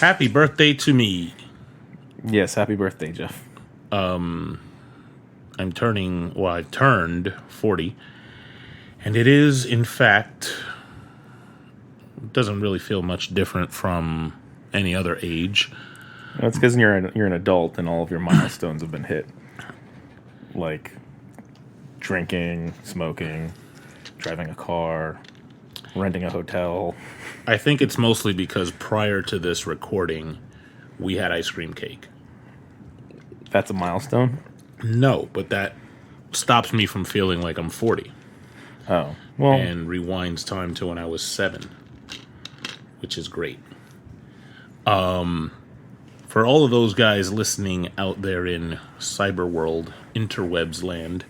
Happy birthday to me. Yes, happy birthday, Jeff. I turned 40. And it is, in fact, doesn't really feel much different from any other age. That's because you're an adult and all of your milestones have been hit. Like drinking, smoking, driving a car, renting a hotel. I think it's mostly because prior to this recording, we had ice cream cake. That's a milestone? No, but that stops me from feeling like I'm 40. Oh, well. And rewinds time to when I was 7, which is great. For all of those guys listening out there in cyber world, interwebs land,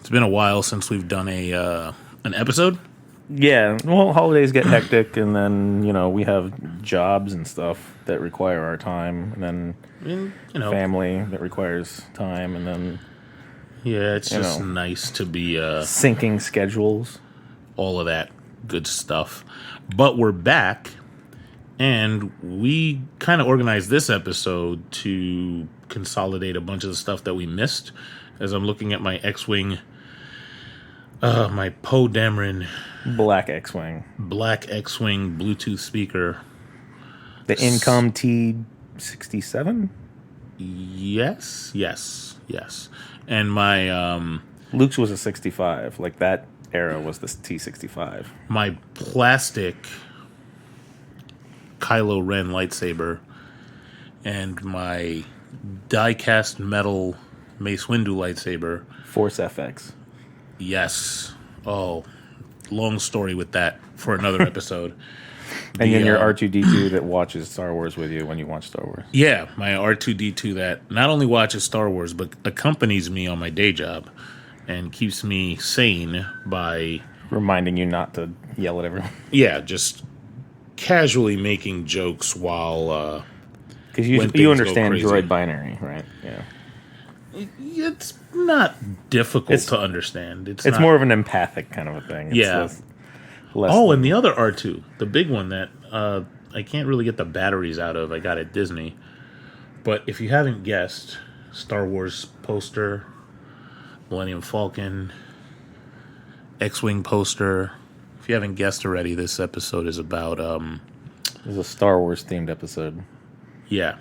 it's been a while since we've done an episode. Yeah, well, holidays get hectic, and then, we have jobs and stuff that require our time, and then family that requires time, and then... Yeah, it's just nice to be... syncing schedules. All of that good stuff. But we're back, and we kind of organized this episode to consolidate a bunch of the stuff that we missed. As I'm looking at my X-Wing... my Poe Dameron... Black X-Wing Bluetooth speaker. The Incom T67? Yes. And my... Luke's was a 65. Like, that era was the T65. My plastic Kylo Ren lightsaber and my die-cast metal Mace Windu lightsaber. Force FX. Yes. Oh, long story with that for another episode. And then your R2-D2 that watches Star Wars with you when you watch Star Wars. Yeah, my R2-D2 that not only watches Star Wars, but accompanies me on my day job and keeps me sane by... reminding you not to yell at everyone. Yeah, just casually making jokes while... Because you understand droid binary, right? Yeah. It's not difficult to understand. It's more of an empathic kind of a thing. It's less and the other R2, the big one that I can't really get the batteries out of. I got at Disney. But if you haven't guessed, Star Wars poster, Millennium Falcon, X-Wing poster. If you haven't guessed already, this episode is about... It's a Star Wars themed episode. Yeah.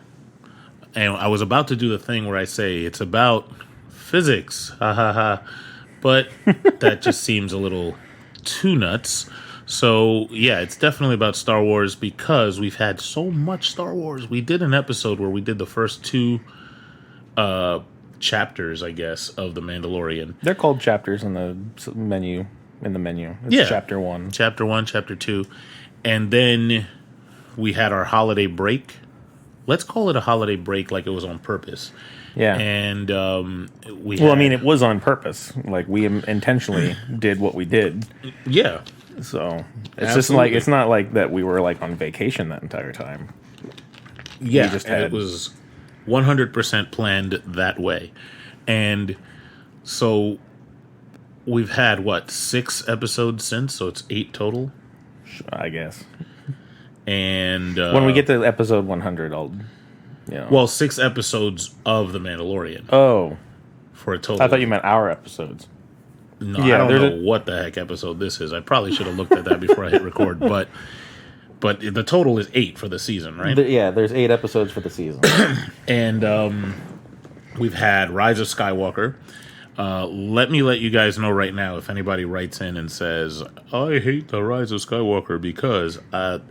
And I was about to do the thing where I say it's about physics. Ha ha ha. But that just seems a little too nuts. So, yeah, it's definitely about Star Wars because we've had so much Star Wars. We did an episode where we did the first 2 chapters, I guess, of The Mandalorian. They're called chapters in the menu. It's Chapter 1. Chapter 1, Chapter 2. And then we had our holiday break. Let's call it a holiday break like it was on purpose. Yeah. And it was on purpose. Like, we intentionally did what we did. Yeah. So, it's just like, it's not like that we were, like, on vacation that entire time. Yeah, it was 100% planned that way. And so, we've had, 6 episodes since? So, it's 8 total? I guess. And when we get to episode 100, I'll, 6 episodes of The Mandalorian. Oh. For a total. I thought you meant our episodes. No, I don't know what the heck episode this is. I probably should have looked at that before I hit record, but the total is 8 for the season, right? There's 8 episodes for the season. And we've had Rise of Skywalker. Let you guys know right now if anybody writes in and says, I hate the Rise of Skywalker because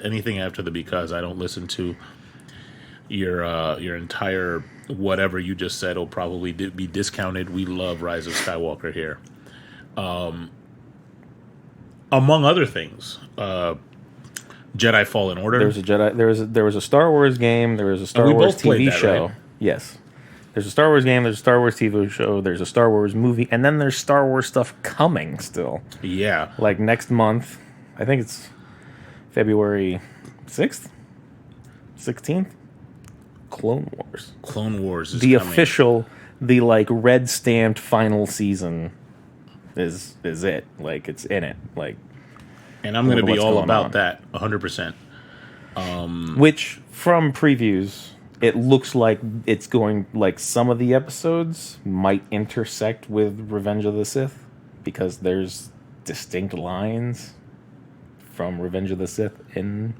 anything after the because, I don't listen to your entire whatever you just said will probably be discounted. We love Rise of Skywalker here. Among other things, Jedi Fallen Order. There was a Star Wars game. There was a Star Wars TV show. Right? Yes. There's a Star Wars game, there's a Star Wars TV show, there's a Star Wars movie, and then there's Star Wars stuff coming still. Yeah. Like next month, I think it's February 6th? 16th? Clone Wars. Clone Wars is the coming. Official, the like red stamped final season is it. Like it's in it. Like, and I'm going to be all about that 100%. Which, from previews, it looks like it's going, like, some of the episodes might intersect with Revenge of the Sith, because there's distinct lines from Revenge of the Sith in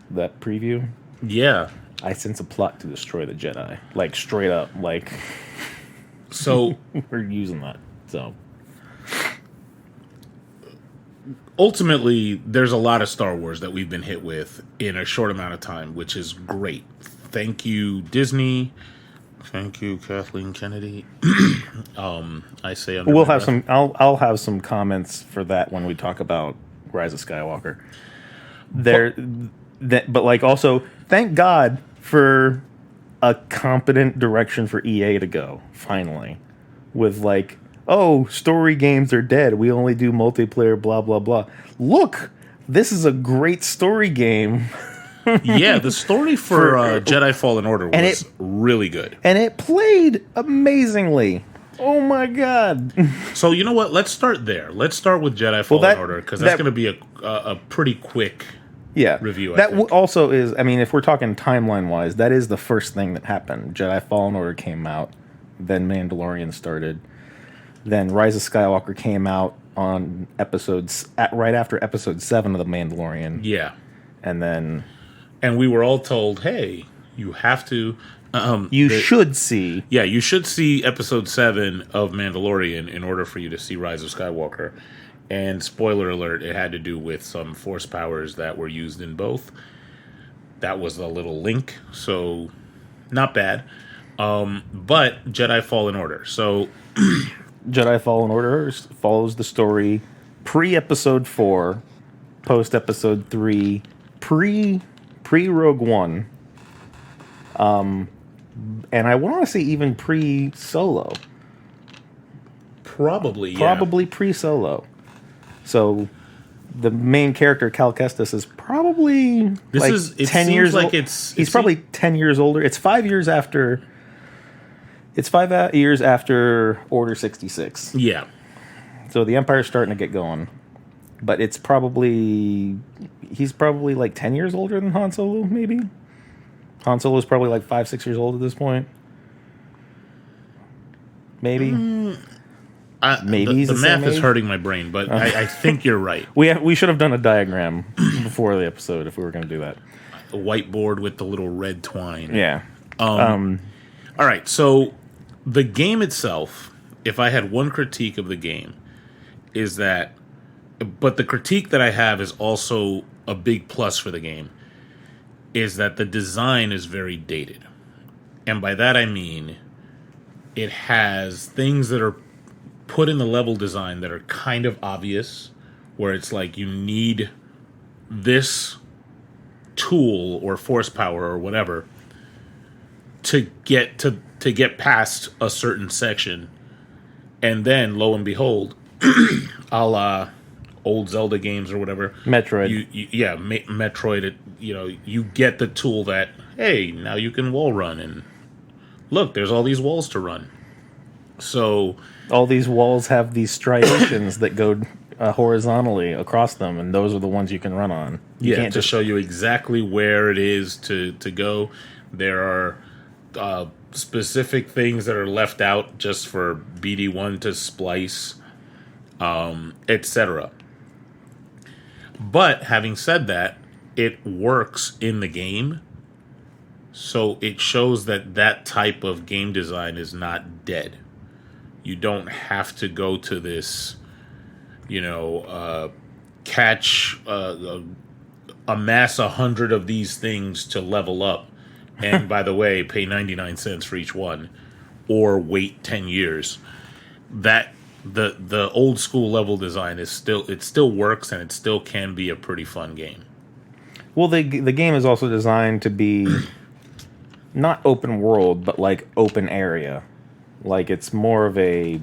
that preview. Yeah. I sense a plot to destroy the Jedi. Like, straight up, like... So... we're using that, so... Ultimately, there's a lot of Star Wars that we've been hit with in a short amount of time, which is great. Thank you, Disney. Thank you, Kathleen Kennedy. I say under we'll my have breath. some. I'll have some comments for that when we talk about Rise of Skywalker. But like also, thank God for a competent direction for EA to go finally, with like, oh, story games are dead. We only do multiplayer. Blah blah blah. Look, this is a great story game. Yeah, the story for Jedi Fallen Order was really good. And it played amazingely. Oh my god. So you know what? Let's start there. Let's start with Jedi Fallen Order, because that's going to be a pretty quick review. That also is, I mean, if we're talking timeline-wise, that is the first thing that happened. Jedi Fallen Order came out, then Mandalorian started, then Rise of Skywalker came out on right after episode 7 of The Mandalorian. Yeah. And we were all told, hey, you have to... you should see... Yeah, you should see episode 7 of Mandalorian in order for you to see Rise of Skywalker. And spoiler alert, it had to do with some force powers that were used in both. That was a little link, so not bad. But Jedi Fallen Order. So Jedi Fallen Order follows the story pre-episode 4, post-episode 3, pre-Rogue One. And I want to say even pre-Solo. Probably pre-Solo. So the main character, Cal Kestis, is probably 10 years old. He's probably 10 years older. It's 5 years after... It's 5 years after Order 66. Yeah. So the Empire's starting to get going. But it's probably... He's probably like 10 years older than Han Solo, maybe? Han Solo's probably like 5-6 years old at this point. Maybe. Maybe the math is hurting my brain, but I think you're right. We should have done a diagram before the episode if we were going to do that. A whiteboard with the little red twine. Yeah. All right, so the game itself, if I had one critique of the game, is that... But the critique that I have is also a big plus for the game, is that the design is very dated. And by that I mean it has things that are put in the level design that are kind of obvious, where it's like you need this tool or force power or whatever to get past a certain section. And then, lo and behold, a la old Zelda games or whatever. Metroid. Metroid, you get the tool that, hey, now you can wall run, and look, there's all these walls to run. So... all these walls have these striations that go horizontally across them, and those are the ones you can run on. You can't to show you exactly where it is to go. There are specific things that are left out just for BD1 to splice, etc. But having said that, it works in the game, so it shows that type of game design is not dead. You don't have to go to this, amass 100 of these things to level up. And by the way, pay 99 cents for each one, or wait 10 years. That the old school level design is still works, and it still can be a pretty fun game. Well, the game is also designed to be not open world, but like open area. Like it's more of a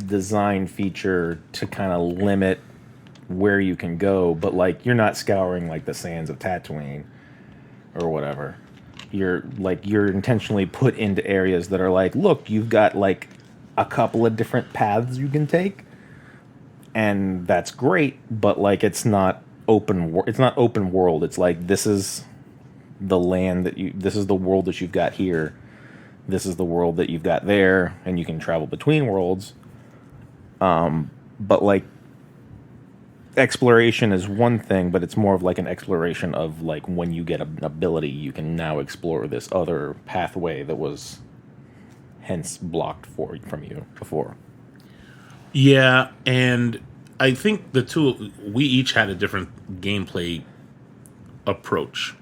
design feature to kind of limit where you can go, but like you're not scouring like the sands of Tatooine or whatever. You're intentionally put into areas that are like, look, you've got like a couple of different paths you can take, and that's great, but like it's not It's not open world. It's like this is the land that you. This is the world that you've got here. This is the world that you've got there, and you can travel between worlds. But like exploration is one thing, but it's more of like an exploration of like when you get an ability, you can now explore this other pathway that was hence blocked from you before. Yeah, and I think we each had a different gameplay approach.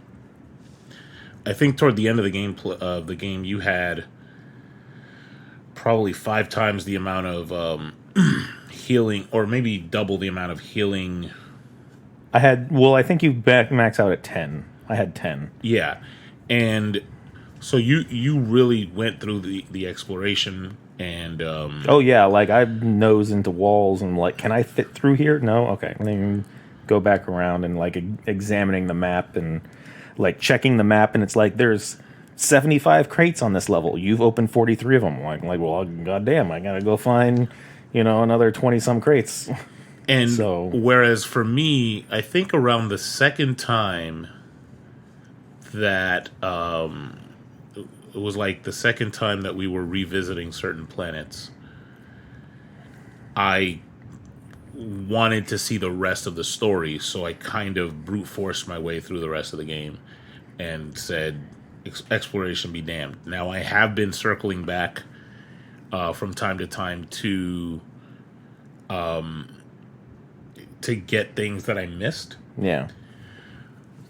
I think toward the end of the game, you had probably 5 times the amount of healing, or maybe double the amount of healing. I think you max out at 10. I had 10. Yeah, and so you really went through the exploration and Oh yeah, like I nose into walls and like, can I fit through here? No, okay. And then go back around and like examining the map and like checking the map, and it's like there's 75 crates on this level. You've opened 43 of them. Like well, goddamn, I gotta go find another 20 some crates. And so, whereas for me, I think around the second time that it was like the second time that we were revisiting certain planets, I wanted to see the rest of the story, so I kind of brute forced my way through the rest of the game and said, exploration be damned. Now, I have been circling back from time to time to get things that I missed. Yeah.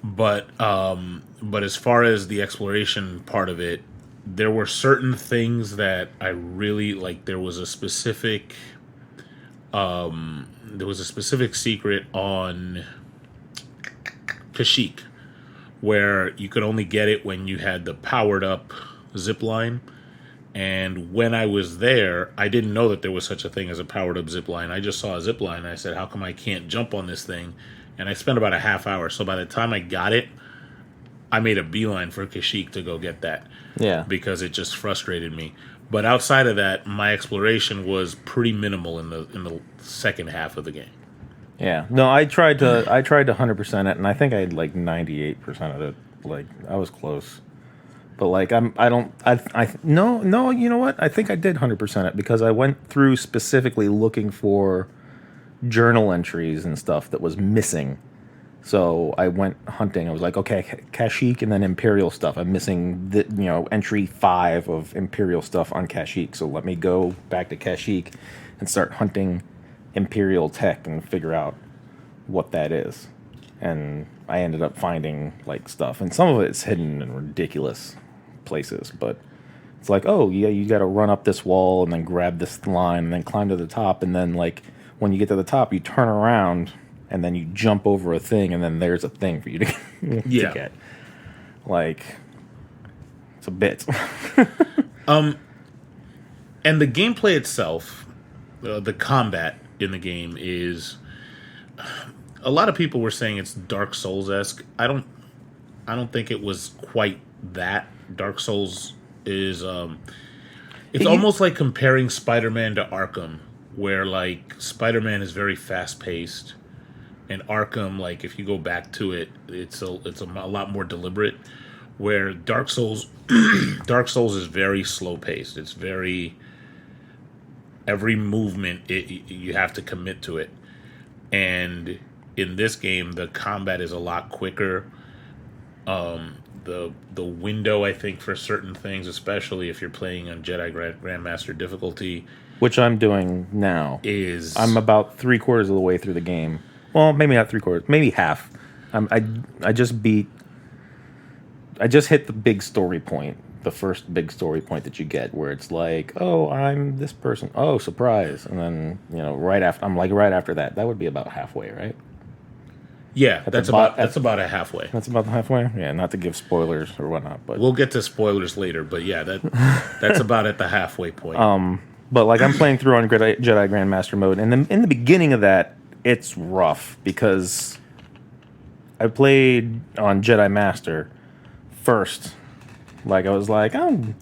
But as far as the exploration part of it, there were certain things that I really like. There was a specific secret on Kashyyyk where you could only get it when you had the powered up zip line. And when I was there, I didn't know that there was such a thing as a powered up zip line. I just saw a zip line and I said, how come I can't jump on this thing? And I spent about a half hour. So by the time I got it, I made a beeline for Kashyyyk to go get that. Yeah. Because it just frustrated me. But outside of that, my exploration was pretty minimal in the second half of the game. Yeah. No, I tried to 100% it, and I think I had like 98% of it. Like I was close. But like no, you know what? I think I did 100% it because I went through specifically looking for journal entries and stuff that was missing. So I went hunting. I was like, okay, Kashyyyk and then Imperial stuff. I'm missing entry 5 of Imperial stuff on Kashyyyk. So let me go back to Kashyyyk and start hunting Imperial tech and figure out what that is. And I ended up finding like stuff, and some of it's hidden in ridiculous places, but it's like, oh yeah, you got to run up this wall and then grab this line and then climb to the top, and then like when you get to the top, you turn around and then you jump over a thing, and then there's a thing for you to, to get. Like, it's a bit. And the gameplay itself, the combat in the game is. A lot of people were saying it's Dark Souls-esque. I don't think it was quite that. Dark Souls is it's almost like comparing Spider-Man to Arkham, where like Spider-Man is very fast-paced, and Arkham, like if you go back to it, it's a lot more deliberate. Where Dark Souls is very slow-paced. It's very every movement you have to commit to it, and in this game, the combat is a lot quicker. The window, I think, for certain things, especially if you're playing on Jedi Grandmaster difficulty, which I'm doing now, I'm about 3/4 of the way through the game. Well, maybe not 3/4, maybe half. I just hit the big story point, the first big story point that you get, where it's like, oh, I'm this person. Oh, surprise! And then right after that. That would be about halfway, right? Yeah, that's about a halfway. That's about the halfway. Yeah, not to give spoilers or whatnot, but we'll get to spoilers later. But yeah, that's about at the halfway point. But like I'm playing through on Jedi Grandmaster mode, and then in the beginning of that, it's rough because I played on Jedi Master first. Like I was like, I'm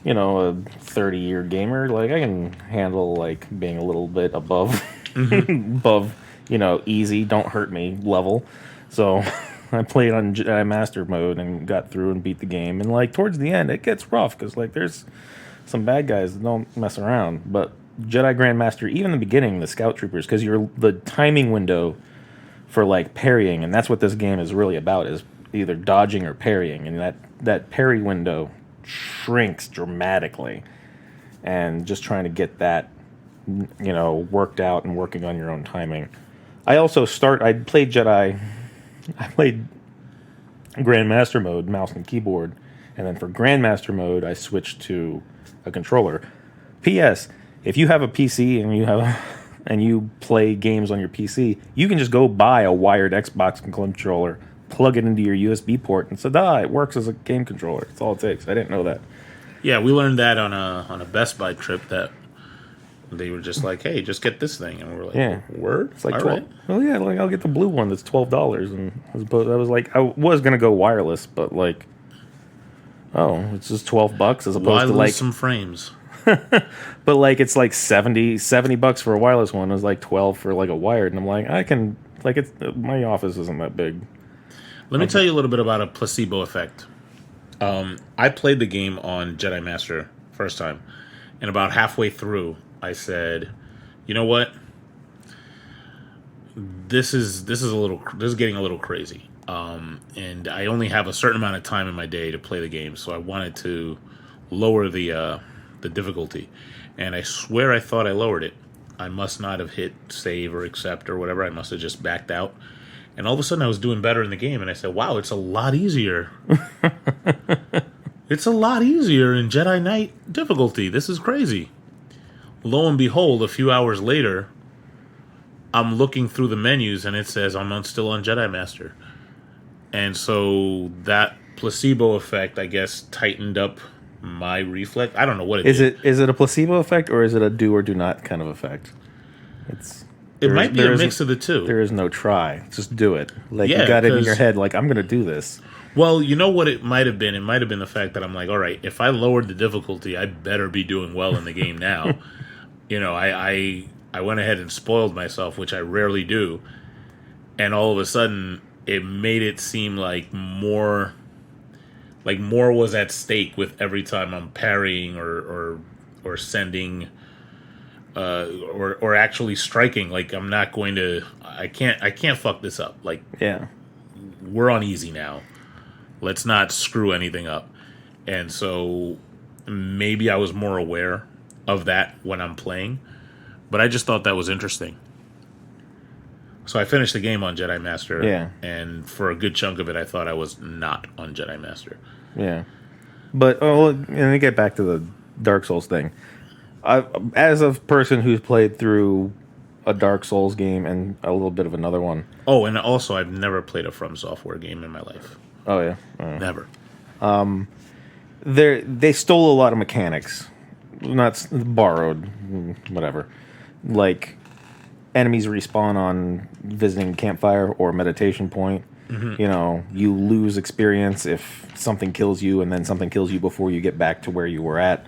a 30-year gamer. Like I can handle like being a little bit above above easy, don't hurt me level. So I played on Jedi Master mode and got through and beat the game. And like towards the end, it gets rough because like there's some bad guys that don't mess around. But Jedi Grandmaster, even in the beginning, the Scout Troopers, because the timing window for like parrying, and that's what this game is really about, is either dodging or parrying, and that parry window shrinks dramatically, and just trying to get that worked out and working on your own timing. I played Grandmaster mode, mouse and keyboard, and then for Grandmaster mode I switched to a controller. P.S. If you have a PC and you play games on your PC, you can just go buy a wired Xbox controller, plug it into your USB port, and it works as a game controller. That's all it takes. I didn't know that. Yeah, we learned that on a Best Buy trip that they were just like, "Hey, just get this thing," and we were like, Yeah. "Word?" It's like All 12. right. Well, yeah, like I'll get the blue one that's $12, and I was like, I was gonna go wireless, but like, oh, it's just $12 as opposed Why to lose like some frames? But like it's like $70 for a wireless one. It was like 12 for like a wired, and I'm like, I can like it's my office isn't that big. Let me tell you a little bit about a placebo effect. I played the game on Jedi Master first time, and about halfway through, I said, "You know what? This is getting a little crazy." And I only have a certain amount of time in my day to play the game, so I wanted to lower the difficulty. And I swear I thought I lowered it. I must not have hit save or accept or whatever. I must have just backed out. And all of a sudden I was doing better in the game, and I said, "Wow, it's a lot easier." It's a lot easier in Jedi Knight difficulty. This is crazy. Lo and behold, a few hours later, I'm looking through the menus and it says I'm still on Jedi Master. And so that placebo effect, I guess, tightened up my reflex. I don't know what it is. Is it a placebo effect, or is it a do or do not kind of effect? It might be a mix of the two. There is no try. Just do it. Like Yeah, you got it in your head, like I'm gonna do this. Well, you know what it might have been? It might have been the fact that I'm like, all right, if I lowered the difficulty, I better be doing well in the game now. I went ahead and spoiled myself, which I rarely do. And all of a sudden, it made it seem like more was at stake with every time I'm parrying or sending or actually striking. Like I'm not going to. I can't fuck this up. Like Yeah. we're on easy now. Let's not screw anything up. And so maybe I was more aware of that when I'm playing, but I just thought that was interesting. So I finished the game on Jedi Master, Yeah. and for a good chunk of it, I thought I was not on Jedi Master. Yeah. But and to get back to the Dark Souls thing, as a person who's played through a Dark Souls game and a little bit of another one. Oh, and also I've never played a From Software game in my life. Oh yeah. Never. They stole a lot of mechanics, not borrowed, whatever. Like enemies respawn on visiting campfire or meditation point. Mm-hmm. You lose experience if something kills you, and then something kills you before you get back to where you were at.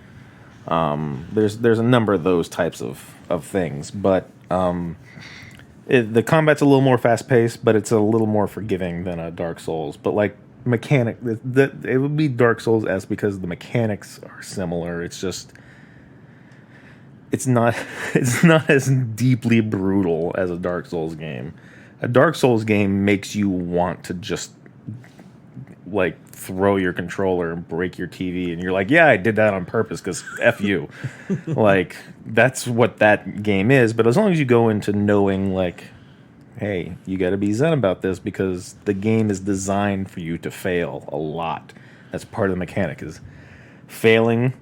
There's a number of those types of things, but the combat's a little more fast paced, but it's a little more forgiving than a Dark Souls. But like mechanic, it would be Dark Souls-esque because the mechanics are similar. It's just it's not as deeply brutal as a Dark Souls game. A Dark Souls game makes you want to just like throw your controller and break your TV, and you're like, yeah, I did that on purpose because F you. Like that's what that game is. But as long as you go into knowing like, hey, you got to be zen about this because the game is designed for you to fail a lot. That's part of the mechanic is failing,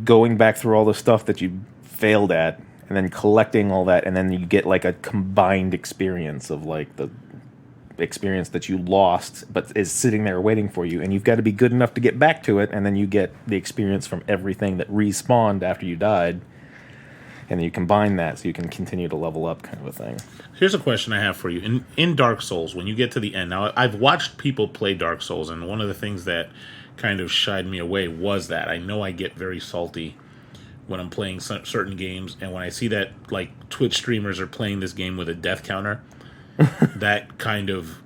going back through all the stuff that you failed at, and then collecting all that, and then you get like a combined experience of like the experience that you lost but is sitting there waiting for you, and you've got to be good enough to get back to it, and then you get the experience from everything that respawned after you died, and then you combine that so you can continue to level up, kind of a thing. Here's a question I have for you. In Dark Souls, when you get to the end, now I've watched people play Dark Souls, and one of the things that kind of shied me away was that I know I get very salty when I'm playing certain games, and when I see that like Twitch streamers are playing this game with a death counter, that kind of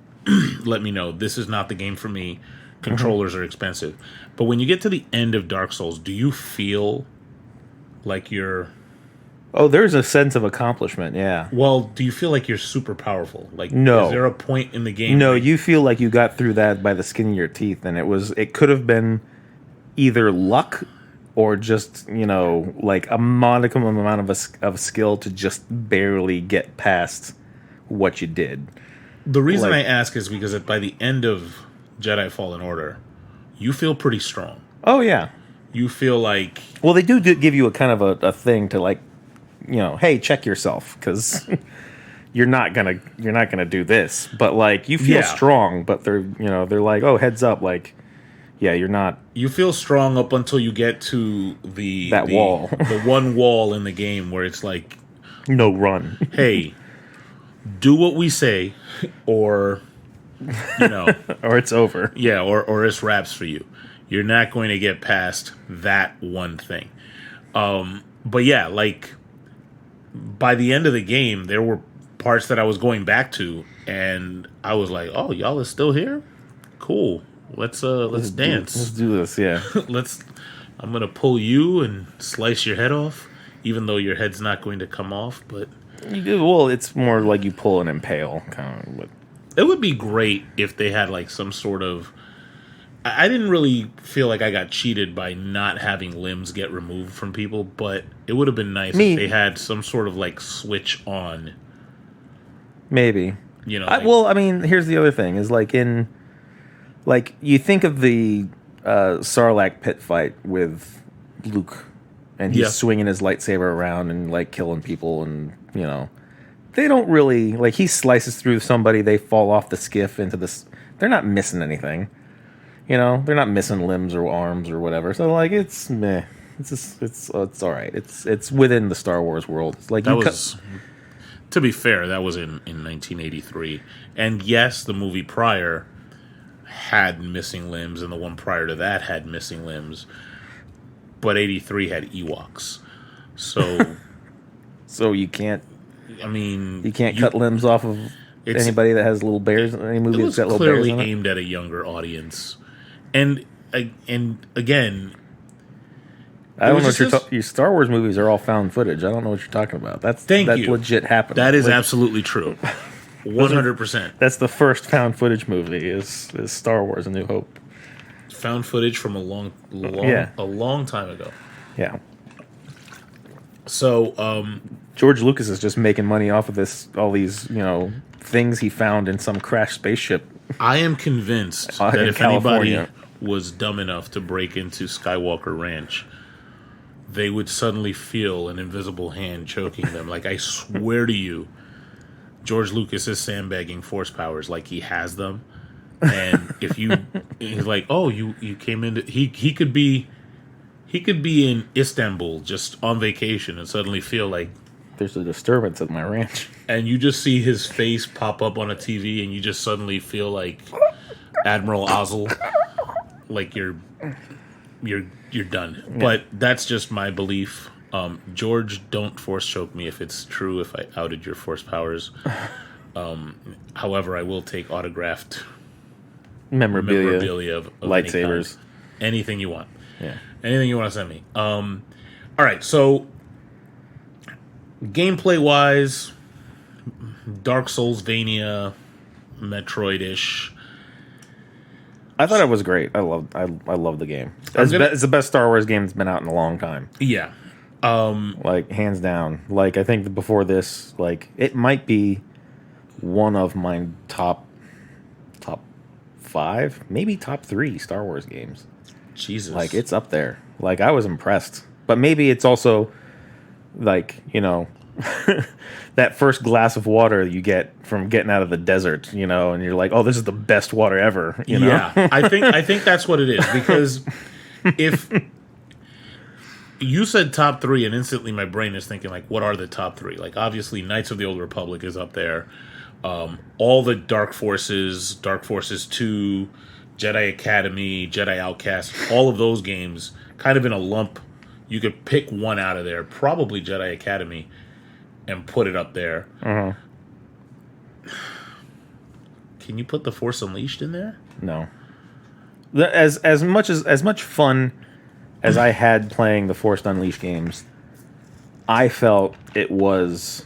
let me know this is not the game for me. Controllers are expensive. But when you get to the end of Dark Souls, do you feel like you're... Oh, there's a sense of accomplishment, yeah. Well, do you feel like you're super powerful? Like, no. Is there a point in the game? No, you feel like you got through that by the skin of your teeth, and it could have been either luck or just, like a modicum amount of skill to just barely get past what you did. The reason I ask is because by the end of Jedi Fallen Order, you feel pretty strong. Oh, yeah. You feel like... Well, they do give you a kind of a thing to like, hey, check yourself, because you're not gonna do this. But like, you feel strong, but they're like, oh, heads up, like, yeah, you're not. You feel strong up until you get to the wall, the one wall in the game where it's like, no run. Hey, do what we say, or or it's over. Yeah, or it's wraps for you. You're not going to get past that one thing. But yeah, like, by the end of the game, there were parts that I was going back to, and I was like, "Oh, y'all is still here? Cool. Let's dance. Let's do this. Yeah. I'm gonna pull you and slice your head off, even though your head's not going to come off. But well, it's more like you pull and impale, kind of. But it would be great if they had like some sort of... I didn't really feel like I got cheated by not having limbs get removed from people, but it would have been nice if they had some sort of like switch on. Maybe. Like, I mean, here's the other thing: is like you think of the Sarlacc pit fight with Luke, and he's swinging his lightsaber around and like killing people, and they don't really like, he slices through somebody, they fall off the skiff into this. They're not missing anything. They're not missing limbs or arms or whatever. So like, it's meh. It's all right. It's within the Star Wars world. It's like to be fair, that was in 1983, and yes, the movie prior had missing limbs, and the one prior to that had missing limbs, but 83 had Ewoks, so so you can't. I mean, you can't cut limbs off of anybody that has little bears. Any movie that's got little bears in it. It was clearly aimed at a younger audience. And again, I don't know what your Star Wars movies are all found footage. I don't know what you're talking about. That's legit happened. That is absolutely true. 100%. That's the first found footage movie is Star Wars: A New Hope. Found footage from a long time ago. Yeah. So George Lucas is just making money off of all these things he found in some crashed spaceship. I am convinced that if anybody was dumb enough to break into Skywalker Ranch, they would suddenly feel an invisible hand choking them. Like, I swear to you, George Lucas is sandbagging force powers like he has them. And if he's like, oh, you came into... He could be in Istanbul just on vacation and suddenly feel like there's a disturbance at my ranch. And you just see his face pop up on a TV and you just suddenly feel like Admiral Ozzel, like you're done. Yeah. But that's just my belief. George, don't force choke me if it's true, if I outed your force powers. However, I will take autographed memorabilia of lightsabers. Anything you want. Yeah. Anything you want to send me. All right, so gameplay wise, Dark Soulsvania, Metroid-ish. I thought it was great. I love the game. It's the best Star Wars game that's been out in a long time. Yeah. Like, hands down. Like, I think before this, like, it might be one of my top 5, maybe top 3 Star Wars games. Jesus. Like, it's up there. Like, I was impressed. But maybe it's also, like, that first glass of water you get from getting out of the desert, and you're like, oh, this is the best water ever, Yeah, I think that's what it is, because if you said top 3 and instantly my brain is thinking, like, what are the top 3? Like, obviously Knights of the Old Republic is up there. All the Dark Forces 2, Jedi Academy, Jedi Outcast, all of those games kind of in a lump you could pick one out of there, probably Jedi Academy, and put it up there. Can you put The Force Unleashed in there? No. As much fun as I had playing the Force Unleashed games, I felt it went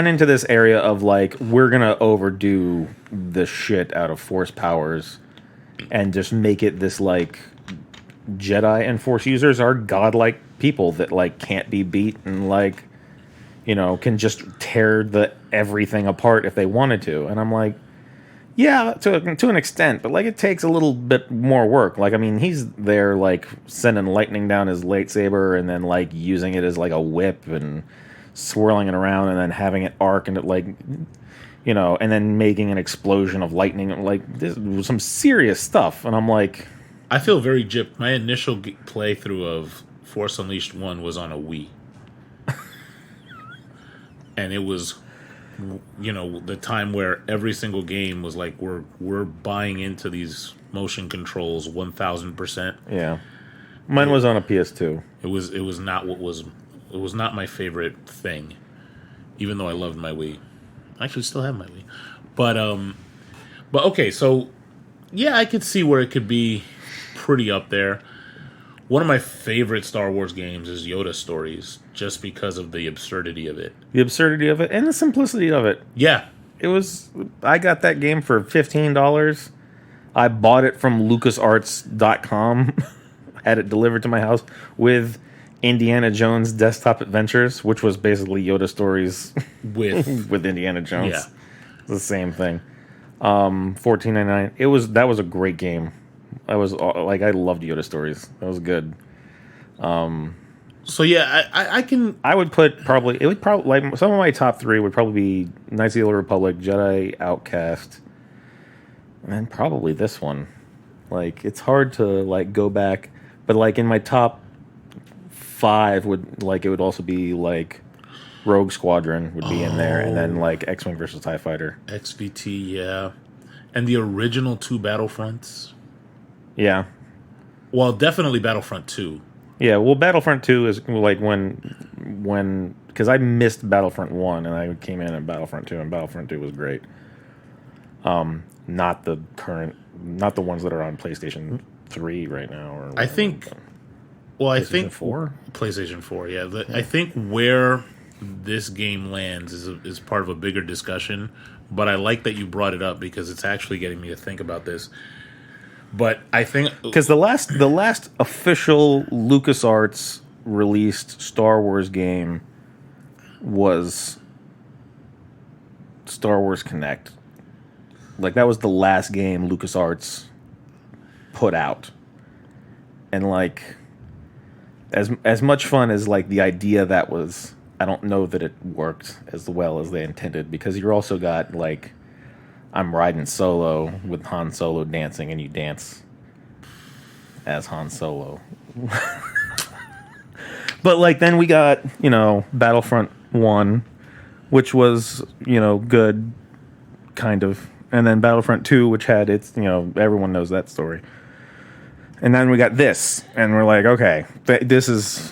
into this area of like, we're gonna overdo the shit out of Force powers and just make it this like Jedi and Force users are godlike people that like can't be beat and like, you know, can just tear everything apart if they wanted to. And I'm like, yeah, to an extent, but like it takes a little bit more work. Like, I mean, he's there like sending lightning down his lightsaber and then like using it as like a whip and swirling it around and then having it arc and it like, you know, and then making an explosion of lightning. Like, this was some serious stuff. And I'm like, I feel very gypped. My initial playthrough of Force Unleashed 1 was on a Wii. And it was, you know, the time where every single game was like, we're buying into these motion controls 1,000%. Yeah. Mine was on a PS2. It was not my favorite thing, even though I loved my Wii. I actually still have my Wii. But okay, so yeah, I could see where it could be pretty up there. One of my favorite Star Wars games is Yoda Stories, just because of the absurdity of it. The absurdity of it and the simplicity of it. Yeah. I got that game for $15. I bought it from LucasArts.com, had it delivered to my house with Indiana Jones Desktop Adventures, which was basically Yoda Stories with Indiana Jones. Yeah. It's the same thing. $14.99. That was a great game. I loved Yoda Stories. That was good. So yeah, I would put like some of my top 3 would probably be Knights of the Old Republic, Jedi Outcast, and then probably this one. Like, it's hard to like go back, but like in my top 5 it would also be like Rogue Squadron would be in there, and then like X-Wing versus TIE Fighter. XVT, yeah. And the original 2 Battlefronts. Yeah. Well, definitely Battlefront 2. Yeah, well, Battlefront 2 is like when because I missed Battlefront 1 and I came in at Battlefront 2, and Battlefront 2 was great. Not the ones that are on PlayStation 3 right now. Or I think. Well, I think 4? PlayStation 4. Yeah, I think where this game lands is part of a bigger discussion. But I like that you brought it up because it's actually getting me to think about this. But I think because the last official LucasArts released Star Wars game was Star Wars Connect. Like, that was the last game LucasArts put out. And like, as much fun as like the idea that was, I don't know that it worked as well as they intended, because you're also got like, I'm riding solo with Han Solo dancing, and you dance as Han Solo. But like, then we got, you know, Battlefront 1, which was, you know, good, kind of. And then Battlefront 2, which had its, you know, everyone knows that story. And then we got this, and we're like, okay, this is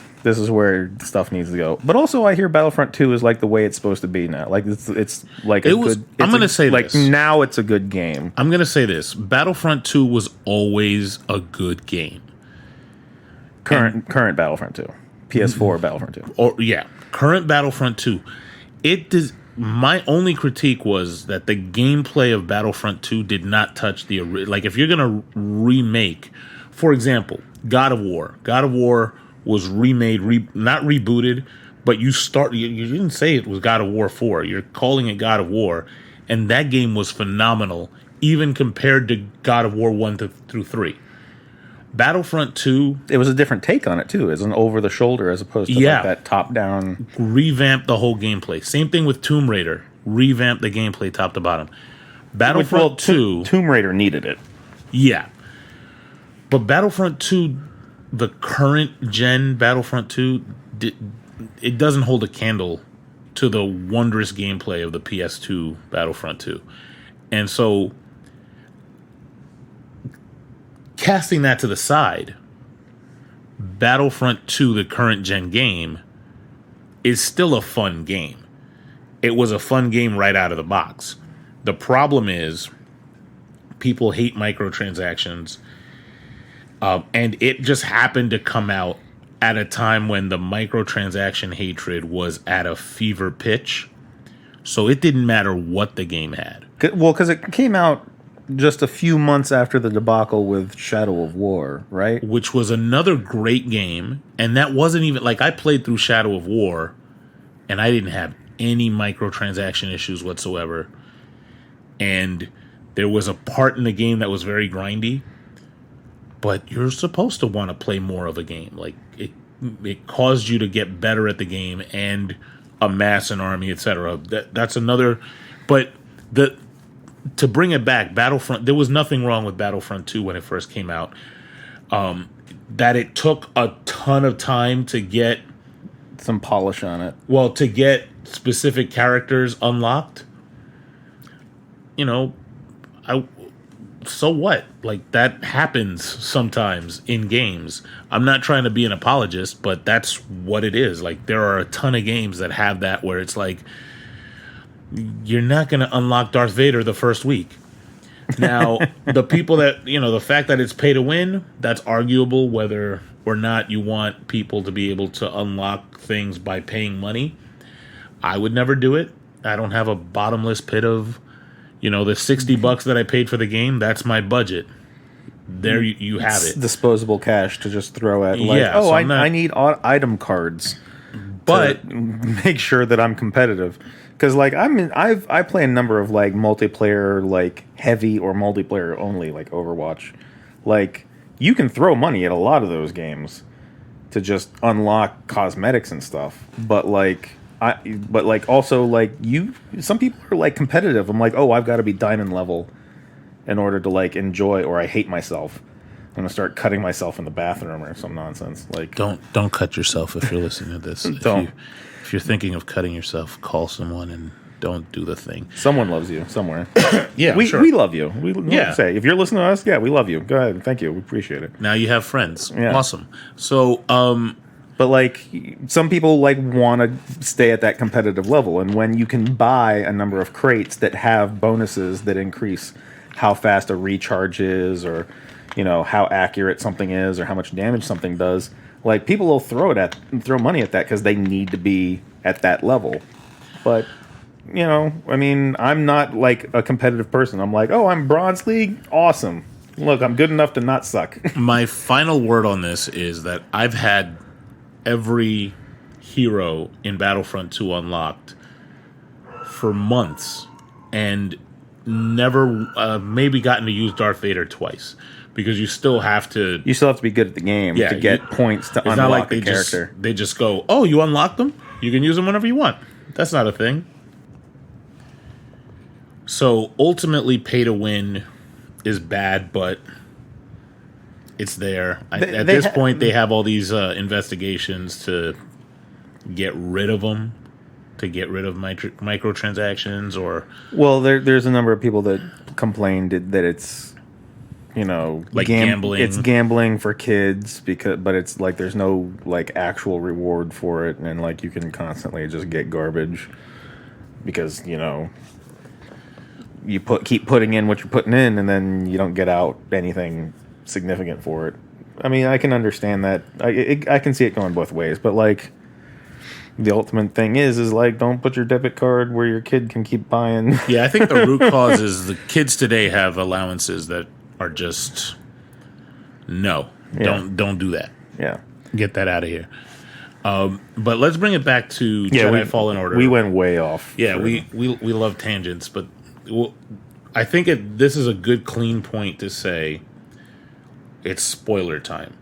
where stuff needs to go. But also, I hear Battlefront 2 is like the way it's supposed to be now. Like, it's like it was. I'm going to say like, this. Now it's a good game. I'm going to say this. Battlefront 2 was always a good game. Current Battlefront 2. PS4 Battlefront 2. Or yeah, current Battlefront 2. It does. My only critique was that the gameplay of Battlefront 2 did not touch the like. If you're going to remake, for example, God of War. God of War was remade, not rebooted, but you didn't say it was God of War 4. You're calling it God of War, and that game was phenomenal, even compared to God of War 1 through 3. Battlefront 2... It was a different take on it, too. It's an over-the-shoulder as opposed to like that top-down... Revamped the whole gameplay. Same thing with Tomb Raider. Revamped the gameplay top to bottom. Battlefront 2... Tomb Raider needed it. Yeah. But Battlefront 2... The current gen Battlefront 2, it doesn't hold a candle to the wondrous gameplay of the PS2 Battlefront 2. And so, casting that to the side, Battlefront 2, the current gen game, is still a fun game. It was a fun game right out of the box. The problem is people hate microtransactions, and it just happened to come out at a time when the microtransaction hatred was at a fever pitch. So it didn't matter what the game had. Well, because it came out just a few months after the debacle with Shadow of War, right? Which was another great game. And that wasn't even, like, I played through Shadow of War, and I didn't have any microtransaction issues whatsoever. And there was a part in the game that was very grindy, but you're supposed to want to play more of a game. Like, it caused you to get better at the game and amass an army, etc. That's another. But to bring it back, Battlefront, there was nothing wrong with Battlefront 2 when it first came out. That it took a ton of time to get some polish on it. Well, to get specific characters unlocked. You know, so what? Like, that happens sometimes in games. I'm not trying to be an apologist, but that's what it is. Like, there are a ton of games that have that where it's like, you're not going to unlock Darth Vader the first week. Now, the people that, the fact that it's pay to win, that's arguable whether or not you want people to be able to unlock things by paying money. I would never do it. I don't have a bottomless pit of, the $60 that I paid for the game, that's my budget. There you have it. Disposable cash to just throw at, like, yeah, so I need item cards. But make sure that I'm competitive. Because, like, I play a number of, like, multiplayer, like, heavy or multiplayer only, like Overwatch. Like, you can throw money at a lot of those games to just unlock cosmetics and stuff. But, like, also, like, some people are, like, competitive. I'm like, I've got to be diamond level in order to, like, enjoy, or I hate myself. I'm going to start cutting myself in the bathroom or some nonsense. Like, don't cut yourself if you're listening to this. If you're thinking of cutting yourself, call someone and don't do the thing. Someone loves you somewhere. Yeah, sure. We love you. We say, if you're listening to us, yeah, we love you. Go ahead. Thank you. We appreciate it. Now you have friends. Yeah. Awesome. So, but, like, some people, like, want to stay at that competitive level, and when you can buy a number of crates that have bonuses that increase how fast a recharge is, or how accurate something is, or how much damage something does, like, people will throw money at that because they need to be at that level. But I mean, I'm not, like, a competitive person. I'm like, I'm Bronze League, awesome. Look, I'm good enough to not suck. My final word on this is that I've had every hero in Battlefront 2 unlocked for months and never maybe gotten to use Darth Vader twice, because you still have to be good at the game to get points to unlock a character. They just go, you unlocked them? You can use them whenever you want. That's not a thing. So ultimately, pay to win is bad, but it's there. At this point, they have all these investigations to get rid of them, to get rid of microtransactions, or... Well, there's a number of people that complained that it's, like gambling. It's gambling for kids, but it's like there's no, like, actual reward for it, and, like, you can constantly just get garbage because you keep putting in what you're putting in, and then you don't get out anything significant for it. I mean, I can understand that. I can see it going both ways, but, like, the ultimate thing is like, don't put your debit card where your kid can keep buying. Yeah, I think the root cause is the kids today have allowances that are just don't do that. Yeah, get that out of here. But let's bring it back to Jedi Fallen Order. We went way off. Yeah, we love tangents, but I think this is a good clean point to say it's spoiler time,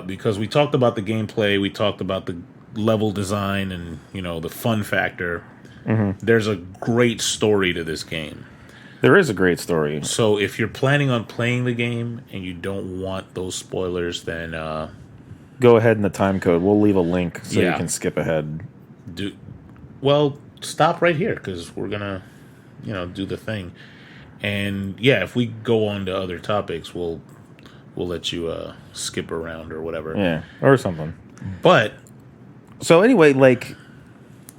because we talked about the gameplay, we talked about the level design, and the fun factor. Mm-hmm. There's a great story to this game. There is a great story. So if you're planning on playing the game and you don't want those spoilers, then go ahead in the time code. We'll leave a link so you can skip ahead. Stop right here, because we're gonna do the thing. And if we go on to other topics, we'll we'll let you skip around or whatever. Yeah, or something. But so anyway, like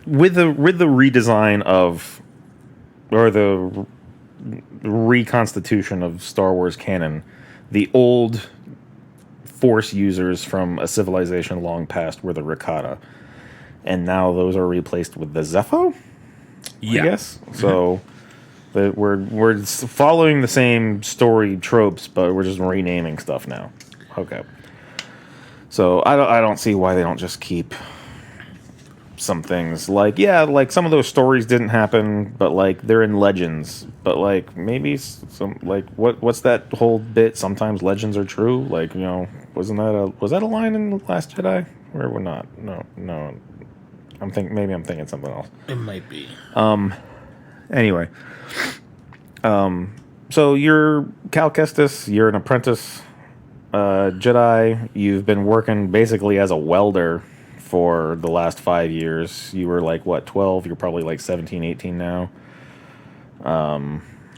with the redesign of, or the reconstitution of Star Wars canon, the old Force users from a civilization long past were the Rakata, and now those are replaced with the Zepho. yeah, I guess so. We're following the same story tropes, but we're just renaming stuff now. Okay. So I don't see why they don't just keep some things, like, yeah, like some of those stories didn't happen, but like they're in legends. But like maybe some, like, what's that whole bit? Sometimes legends are true. Like, you know, was that a line in The Last Jedi? Or we're not? No. I'm thinking something else. it might be. Anyway, so you're Cal Kestis. You're an apprentice Jedi. You've been working basically as a welder for the last 5 years. You were like, what, 12? You're probably like 17, 18 now.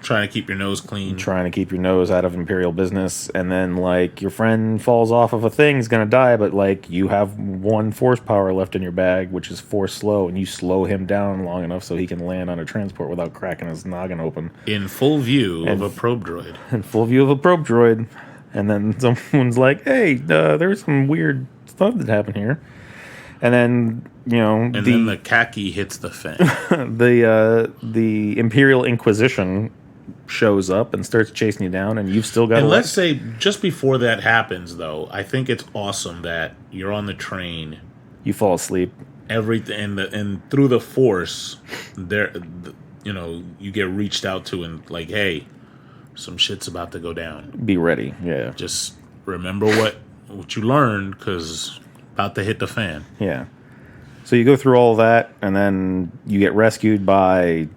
Trying to keep your nose clean. Trying to keep your nose out of Imperial business. And then, like, your friend falls off of a thing, he's going to die, but, like, you have one force power left in your bag, which is force slow, and you slow him down long enough so he can land on a transport without cracking his noggin open. In full view of a probe droid. In full view of a probe droid. And then someone's like, hey, there's some weird stuff that happened here. And then, you know... And then the khaki hits the fan. the Imperial Inquisition shows up and starts chasing you down, and you've still got... And let's say, just before that happens, though, I think it's awesome that you're on the train. You fall asleep. Everything, and through the Force, there, you know, you get reached out to and like, hey, some shit's about to go down. Be ready, yeah. Just remember what you learned, because about to hit the fan. Yeah. So you go through all that, and then you get rescued by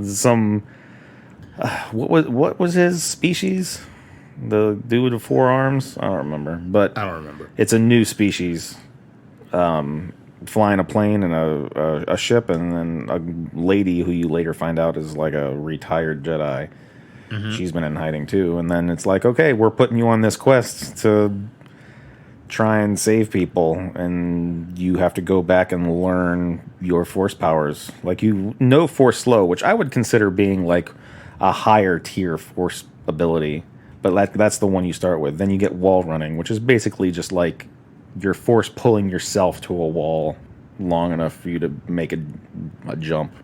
some what was his species? The dude with 4 arms? I don't remember. But I don't remember. It's a new species. Flying a plane and a ship, and then a lady who you later find out is like a retired Jedi. Mm-hmm. She's been in hiding too. And then it's like, okay, we're putting you on this quest to try and save people, and you have to go back and learn your force powers. Like, you know force slow, which I would consider being like a higher tier force ability, but that's the one you start with. Then you get wall running, which is basically just like your force pulling yourself to a wall long enough for you to make a jump,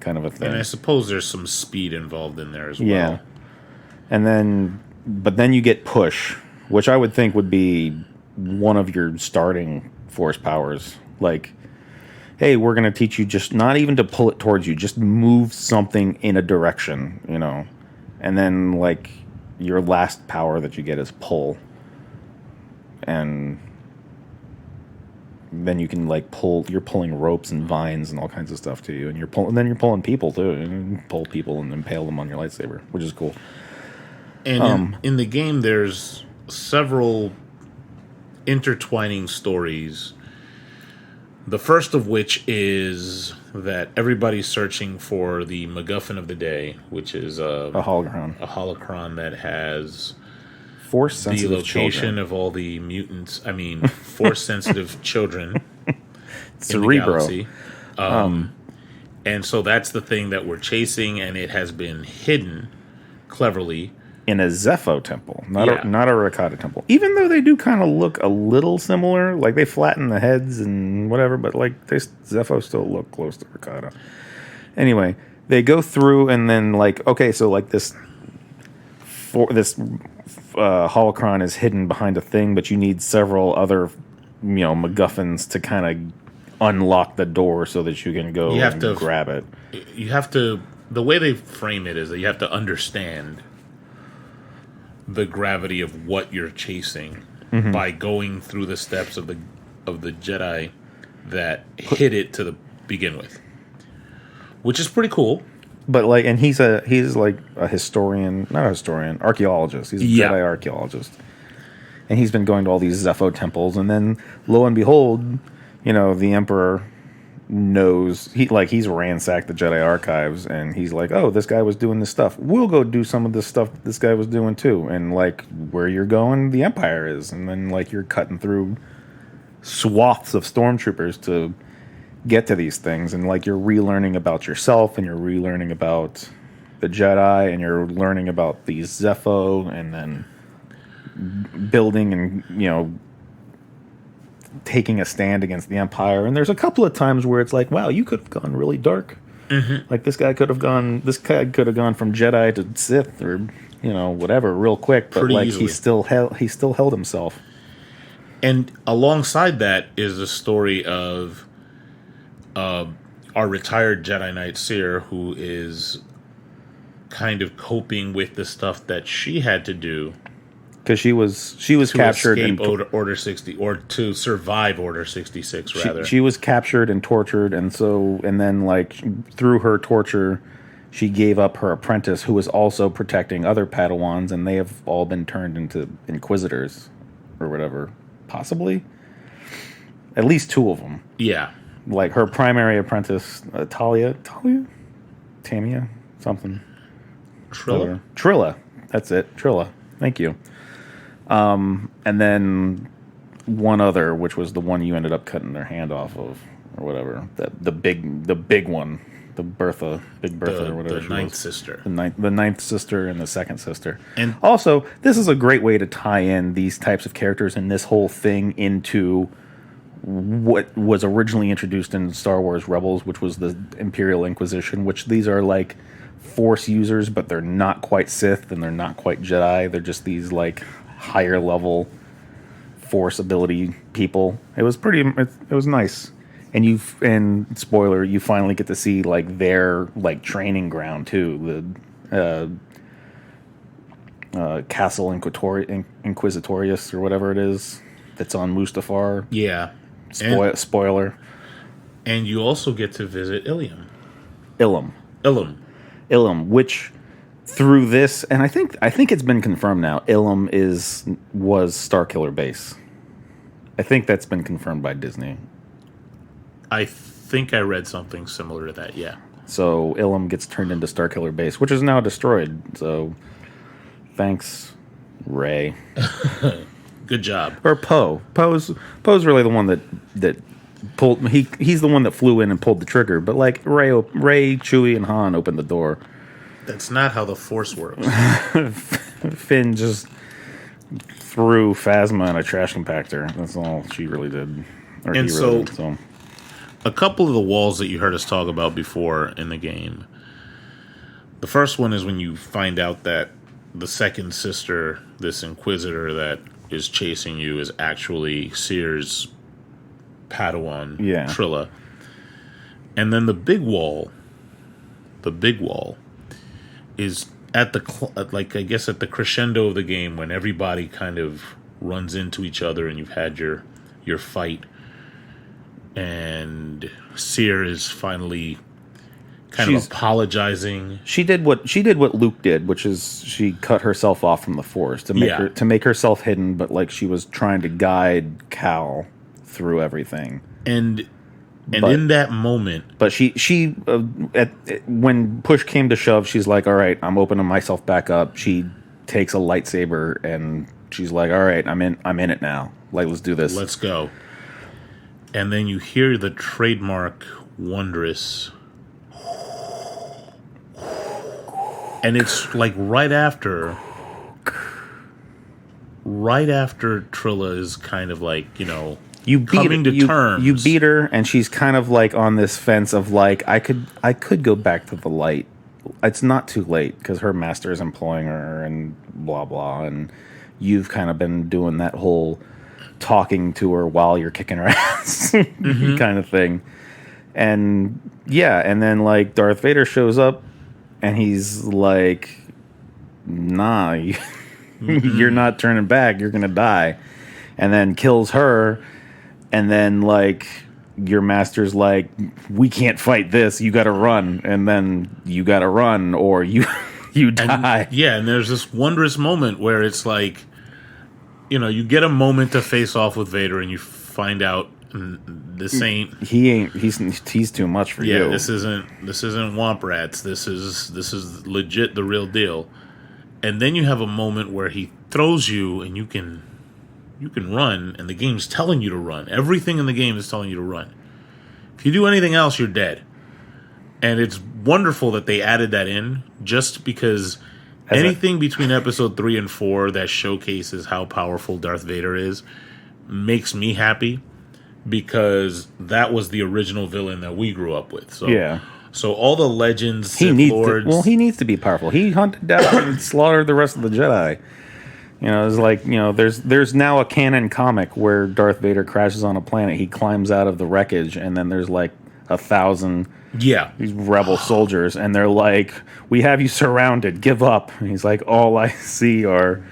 kind of a thing. And I suppose there's some speed involved in there as well. Yeah. And then you get push, which I would think would be one of your starting force powers. Like, hey, we're going to teach you just not even to pull it towards you, just move something in a direction, you know. And then, like, your last power that you get is pull. And then you can, like, you're pulling ropes and vines and all kinds of stuff to you. And then you're pulling people too. And you pull people and impale them on your lightsaber, which is cool. And in the game, there's several intertwining stories. The first of which is that everybody's searching for the MacGuffin of the day, which is a holocron. A holocron that has force-sensitive the location children of all the mutants. I mean, force-sensitive children Cerebro. in the galaxy. And so that's the thing that we're chasing, and it has been hidden cleverly in a Zepho temple, not Yeah. a Rakata temple. Even though they do kind of look a little similar, like they flatten the heads and whatever, but like Zepho still look close to Rakata. Anyway, they go through and then like, okay, so like this holocron is hidden behind a thing, but you need several other, you know, MacGuffins to kind of unlock the door so that you can go and grab it. You have to. The way they frame it is that you have to understand the gravity of what you're chasing by going through the steps of the Jedi that hit it to begin with, which is pretty cool. But like, and he's like a historian, not a historian, archaeologist. He's a Jedi archaeologist, and he's been going to all these Zepho temples, and then lo and behold, you know, the Emperor knows he's ransacked the Jedi archives, and he's like, oh, this guy was doing this stuff. We'll go do some of this stuff that this guy was doing too. And like where you're going, the Empire is, and then like you're cutting through swaths of stormtroopers to get to these things, and like you're relearning about yourself, and you're relearning about the Jedi, and you're learning about these Zepho, and then building and taking a stand against the Empire. And there's a couple of times where it's like, wow, you could have gone really dark. Mm-hmm. Like this guy could have gone from Jedi to Sith, or whatever, real quick. But pretty like easily. he still held himself. And alongside that is the story of our retired Jedi Knight Seer, who is kind of coping with the stuff that she had to do because she was captured escape and Order 60, or to survive Order 66, rather. She was captured and tortured, and then like through her torture, she gave up her apprentice, who was also protecting other Padawans, and they have all been turned into Inquisitors or whatever, possibly. At least two of them. Yeah. Like her primary apprentice, Tamia, something. Trilla. That's it. Trilla. Thank you. And then one other, which was the one you ended up cutting their hand off of, or whatever. The big one, Big Bertha, or whatever. The ninth sister. The ninth sister and the second sister. And also, this is a great way to tie in these types of characters and this whole thing into what was originally introduced in Star Wars Rebels, which was the Imperial Inquisition, which these are like Force users, but they're not quite Sith and they're not quite Jedi. They're just these like higher level Force ability people. It was nice. And spoiler, you finally get to see like their like training ground too, the Castle Inquisitorius or whatever it is that's on Mustafar. Yeah. Spoiler. And you also get to visit Ilum, which through this, and I think it's been confirmed now, Ilum was Starkiller Base. I think that's been confirmed by Disney. I think I read something similar to that, yeah. So Ilum gets turned into Starkiller Base, which is now destroyed. So thanks, Rey. Good job. Or Poe. Poe's really the one that pulled. He's the one that flew in and pulled the trigger. But like Rey, Chewie, and Han opened the door. That's not how the Force works. Finn just threw Phasma in a trash compactor. That's all she really did. And so, a couple of the walls that you heard us talk about before in the game. The first one is when you find out that the second sister, this Inquisitor that is chasing you, is actually Seer's Padawan, Trilla. And then the big wall is at the at the crescendo of the game, when everybody kind of runs into each other and you've had your fight, and Seer is finally She's apologizing. She did what Luke did, which is she cut herself off from the Force to make herself hidden, but like she was trying to guide Cal through everything. And in that moment, but she when push came to shove, she's like, "All right, I'm opening myself back up." She takes a lightsaber and she's like, "All right, I'm in it now. Like, let's do this. Let's go." And then you hear the trademark wondrous, and it's like right after Trilla is kind of like, coming to terms. You beat her, and she's kind of like on this fence of like, I could go back to the light. It's not too late because her master is employing her and blah blah, and you've kind of been doing that whole talking to her while you're kicking her ass kind of thing. And and then like Darth Vader shows up and he's like, "Nah, you're not turning back. You're gonna die," and then kills her. And then like your master's like, "We can't fight this. You got to run." And then you got to run, or you die. And there's this wondrous moment where it's like, you get a moment to face off with Vader, and you find out This ain't. He ain't. He's too much for you. Yeah, this isn't Womp Rats. This is legit the real deal. And then you have a moment where he throws you, and you can run, and the game's telling you to run. Everything in the game is telling you to run. If you do anything else, you're dead. And it's wonderful that they added that in, just because anything between episode 3 and 4 that showcases how powerful Darth Vader is makes me happy, because that was the original villain that we grew up with. So yeah. So all the legends, He Sith needs Lords. he needs to be powerful. He hunted down and slaughtered the rest of the Jedi. You know, it's like, you know, there's now a canon comic where Darth Vader crashes on a planet. He climbs out of the wreckage, and then there's like 1,000 these rebel soldiers, and they're like, "We have you surrounded. Give up." And he's like, "All I see are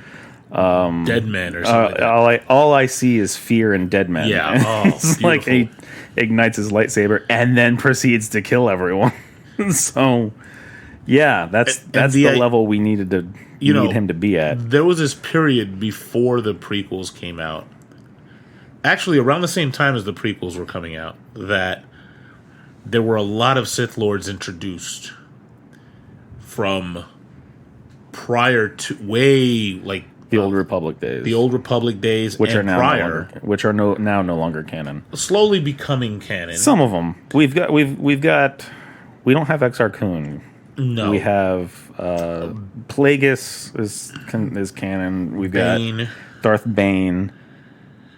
dead men or something. Like that. All I see is fear and dead men." Yeah, it's like he ignites his lightsaber and then proceeds to kill everyone. So, yeah, that's the level we needed to need him to be at. There was this period before the prequels came out, actually around the same time as the prequels were coming out, that there were a lot of Sith Lords introduced from prior to the Old Republic days. The Old Republic days, which and are now prior, now no longer canon. Slowly becoming canon. Some of them. We don't have Exar Kun. No. We have Plagueis is canon. We've Bane. got Darth Bane.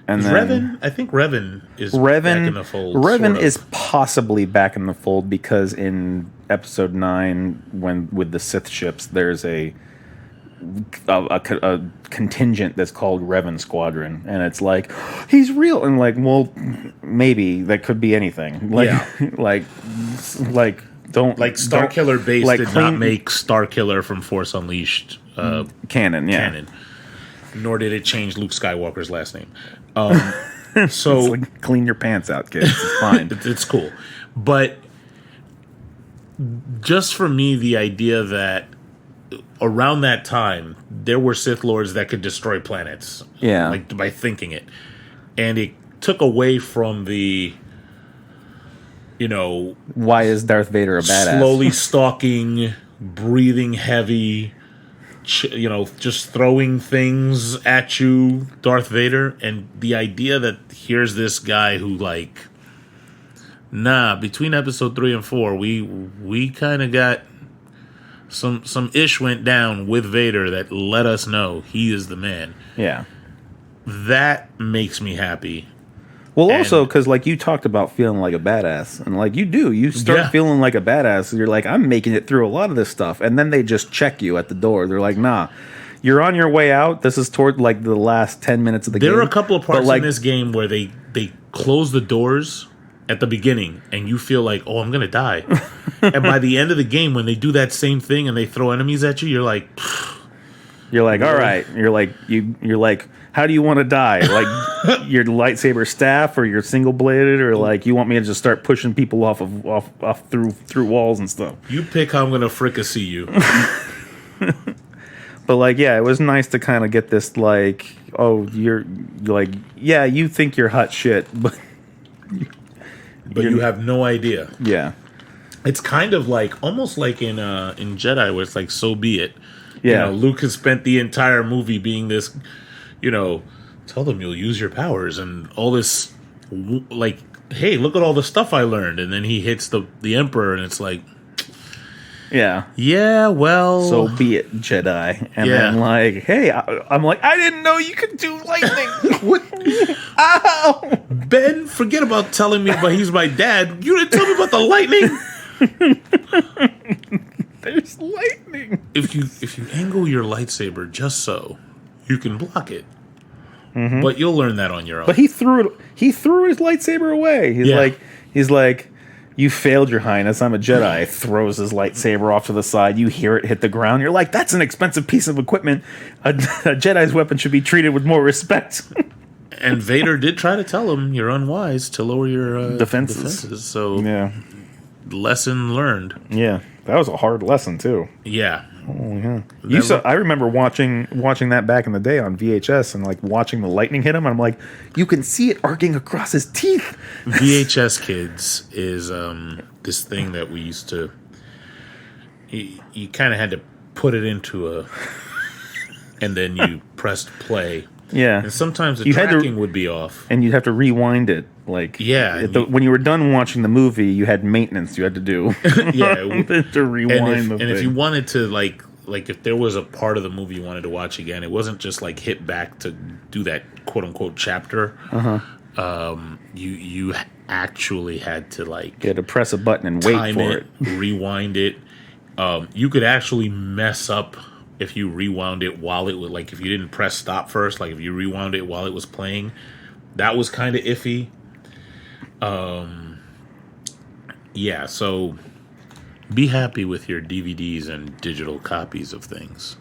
And is then Revan? I think Revan is back in the fold. Revan is possibly back in the fold because in episode 9, when with the Sith ships, there's a contingent that's called Revan Squadron, and it's like, he's real, and like, well, maybe that could be anything. Like, like Starkiller Base did not make Starkiller from Force Unleashed canon. Yeah. Canon. Nor did it change Luke Skywalker's last name. So it's like, clean your pants out, kids. It's fine. It's cool. But just for me, the idea that around that time there were Sith Lords that could destroy planets, like by thinking it, and it took away from the, why is Darth Vader a badass? Slowly stalking, breathing heavy, just throwing things at you, Darth Vader, and the idea that here's this guy who between episode 3 and 4, we kind of got some ish went down with Vader that let us know he is the man. Yeah, that makes me happy. Well, also because you talked about feeling like a badass, and you start feeling like a badass. You're like, I'm making it through a lot of this stuff, and then they just check you at the door. They're like, nah, you're on your way out. This is toward the last 10 minutes of the game. There are a couple of parts in this game where they close the doors at the beginning, and you feel like, oh, I'm gonna die. And by the end of the game, when they do that same thing and they throw enemies at you, you're like, all right. You're like, how do you want to die? Like your lightsaber staff, or your single bladed, or you want me to just start pushing people off through walls and stuff? You pick how I'm gonna fricassee you. But it was nice to kind of get this you're you think you're hot shit, but you have no idea. Yeah. It's kind of almost like in Jedi, where it's so be it. Yeah. Luke has spent the entire movie being this, tell them you'll use your powers and all this, hey, look at all the stuff I learned. And then he hits the Emperor, and it's like, yeah, well, so be it, Jedi. And then hey, I'm like, I didn't know you could do lightning. Ow! Ben, forget about telling me about he's my dad. You didn't tell me about the lightning. There's lightning. If you angle your lightsaber just so, you can block it. Mm-hmm. But you'll learn that on your own. But he threw his lightsaber away. He's like, you failed, Your Highness. I'm a Jedi. Throws his lightsaber off to the side. You hear it hit the ground. You're like, that's an expensive piece of equipment. A Jedi's weapon should be treated with more respect. And Vader did try to tell him, you're unwise to lower your defenses. So, lesson learned. Yeah, that was a hard lesson, too. Yeah, Oh yeah. That I remember watching that back in the day on VHS and like watching the lightning hit him. And I'm like, you can see it arcing across his teeth. VHS Kids is this thing that we used to. You kind of had to put it into a, and then you pressed play. Yeah. And sometimes the tracking would be off, and you'd have to rewind it. Like when you were done watching the movie, you had maintenance you had to do. Yeah, to rewind and if you wanted to like if there was a part of the movie you wanted to watch again, it wasn't just like hit back to do that quote unquote chapter. You actually had to like you had to press a button and wait for it, rewind it. You could actually mess up if you rewound it while it was like if you didn't press stop first, like if you rewound it while it was playing, that was kind of iffy. Yeah, so be happy with your DVDs and digital copies of things.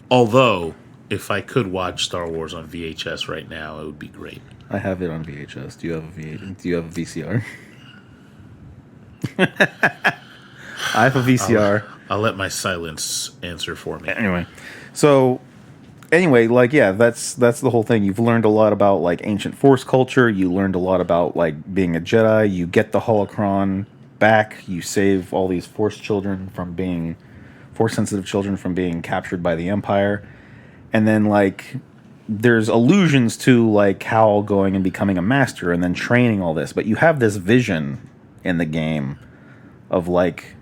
Although, if I could watch Star Wars on VHS right now, it would be great. I have it on VHS. Do you have a VCR? I have a VCR. I'll let my silence answer for me. Anyway, like that's the whole thing. You've learned a lot about like ancient Force culture. You learned a lot about like being a Jedi. You get the holocron back. You save all these Force sensitive children from being captured by the Empire. And then like there's allusions to like Cal going and becoming a master and then training all this. But you have this vision in the game of like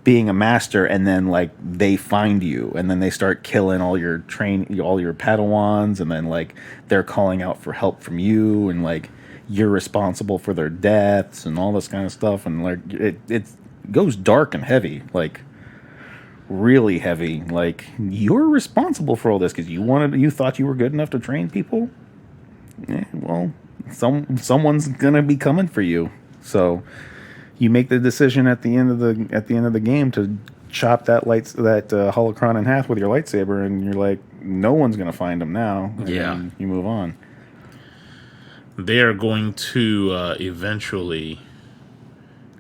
being a master, and then like they find you, and then they start killing all your Padawans, and then like they're calling out for help from you, and like you're responsible for their deaths and all this kind of stuff, and like it goes dark and heavy, like really heavy. Like you're responsible for all this because you thought you were good enough to train people. Well, someone's gonna be coming for you, so. You make the decision at the end of the game to chop that holocron in half with your lightsaber, and you're like, no one's gonna find him now. And then you move on. They are going to eventually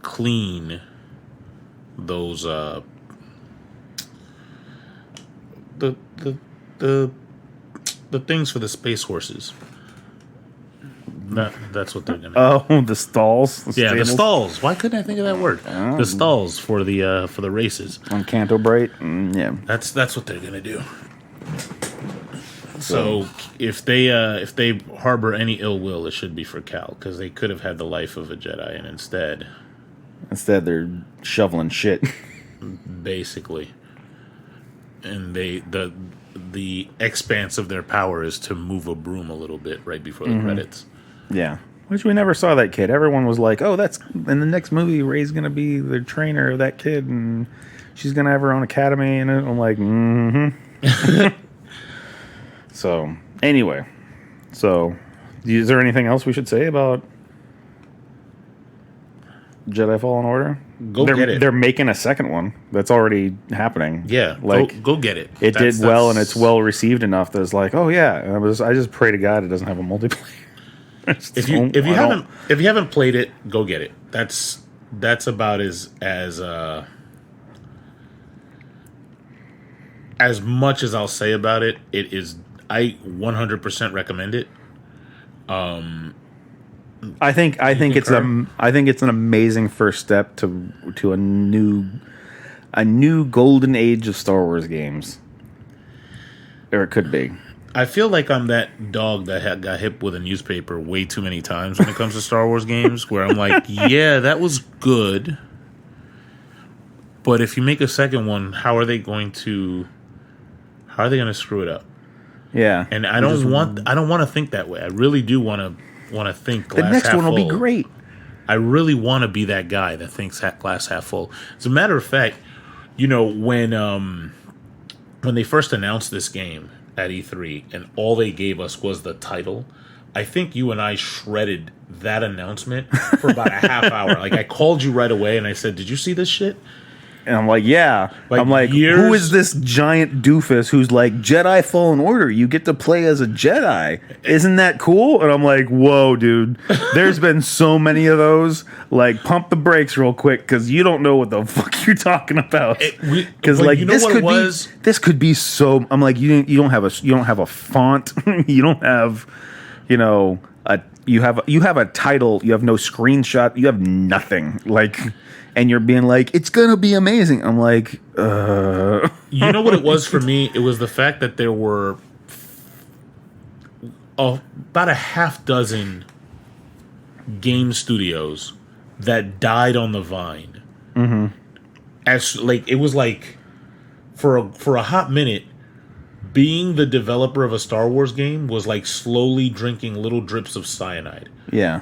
clean those the things for the space horses. That's what they're gonna. Oh, the stalls. The stalls. Why couldn't I think of that word? The stalls for the races on Canto Bright. Yeah, that's what they're gonna do. So if they harbor any ill will, it should be for Cal, because they could have had the life of a Jedi, and instead they're shoveling shit, basically. And the expanse of their power is to move a broom a little bit right before the credits. Yeah. Which we never saw that kid. Everyone was like, oh, that's in the next movie, Rey's going to be the trainer of that kid, and she's going to have her own academy. And I'm like, So, anyway. So, is there anything else we should say about Jedi Fallen Order? Get it. They're making a second one. That's already happening. Yeah, like go get it. It did well, and it's well received enough that it's like, oh yeah. And I just pray to God it doesn't have a multiplayer. If you haven't played it, go get it. That's about as much as I'll say about it. It is. I 100% recommend it. I think it's an amazing first step to a new golden age of Star Wars games, or it could be. I feel like I'm that dog that got hit with a newspaper way too many times when it comes to Star Wars games, where I'm like, yeah, that was good, but if you make a second one, how are they going to screw it up? Yeah, and I don't want to think that way. I really do want to think glass the next half one will full. Be great. I really want to be that guy that thinks glass half full. As a matter of fact, when they first announced this game at E3 and all they gave us was the title, I think you and I shredded that announcement for about a half hour. Like, I called you right away and I said, "Did you see this shit?" And I'm like, yeah. Like, I'm like, years- who is this giant doofus who's like, Jedi Fallen Order? You get to play as a Jedi. Isn't that cool? And I'm like, whoa, dude. There's been so many of those. Like, pump the brakes real quick because you don't know what the fuck you're talking about. Because like, you know this what could it was? this could be so. I'm like, you don't have a font. You don't have, you know, you have a title. You have no screenshot. You have nothing. Like. And you're being like, it's gonna be amazing. I'm like, You know what it was for me? It was the fact that there were about a half dozen game studios that died on the vine. Mm-hmm. As like it was like for a hot minute, being the developer of a Star Wars game was like slowly drinking little drips of cyanide. yeah.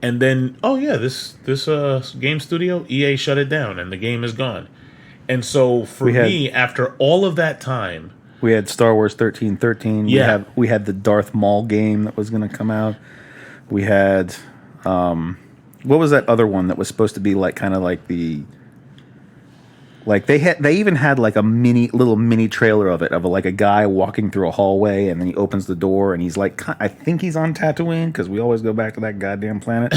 And then, oh yeah, this game studio, EA shut it down, and the game is gone. And so for me, after all of that time, we had Star Wars 1313. Yeah, we had the Darth Maul game that was going to come out. We had what was that other one that was supposed to be like kind of like the like they even had like a little mini trailer of it of like a guy walking through a hallway and then he opens the door and he's like I think he's on Tatooine because we always go back to that goddamn planet.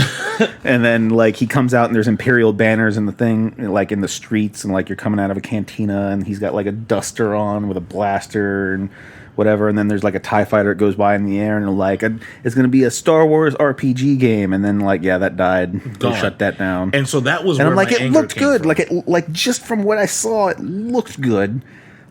And then like he comes out and there's Imperial banners in the thing like in the streets and like you're coming out of a cantina and he's got like a duster on with a blaster and whatever, and then there's like a TIE fighter that goes by in the air and like it's going to be a Star Wars RPG game, and then like that died. They shut that down. And so that was and where I'm like, my it looked good. from. Like just from what I saw, it looked good.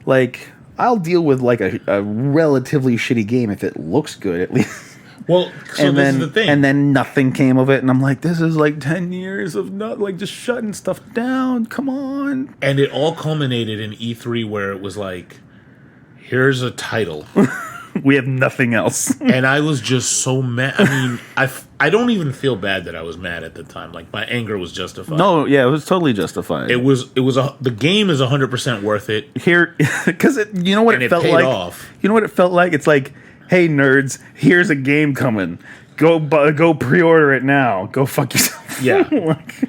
Like I'll deal with like a relatively shitty game if it looks good at least. Well, so and this then is the thing. and then nothing came of it, and I'm like, this is like 10 years of not like just shutting stuff down. Come on. And it all culminated in E3 where it was like, here's a title. We have nothing else. And I was just so mad. I mean, I don't even feel bad that I was mad at the time. Like my anger was justified. No, yeah, it was totally justified. The game is 100% worth it. Here, because you know what And it it felt paid like. off. You know what it felt like. It's like, hey nerds, here's a game coming. Go pre-order it now. Go fuck yourself. Yeah. Like,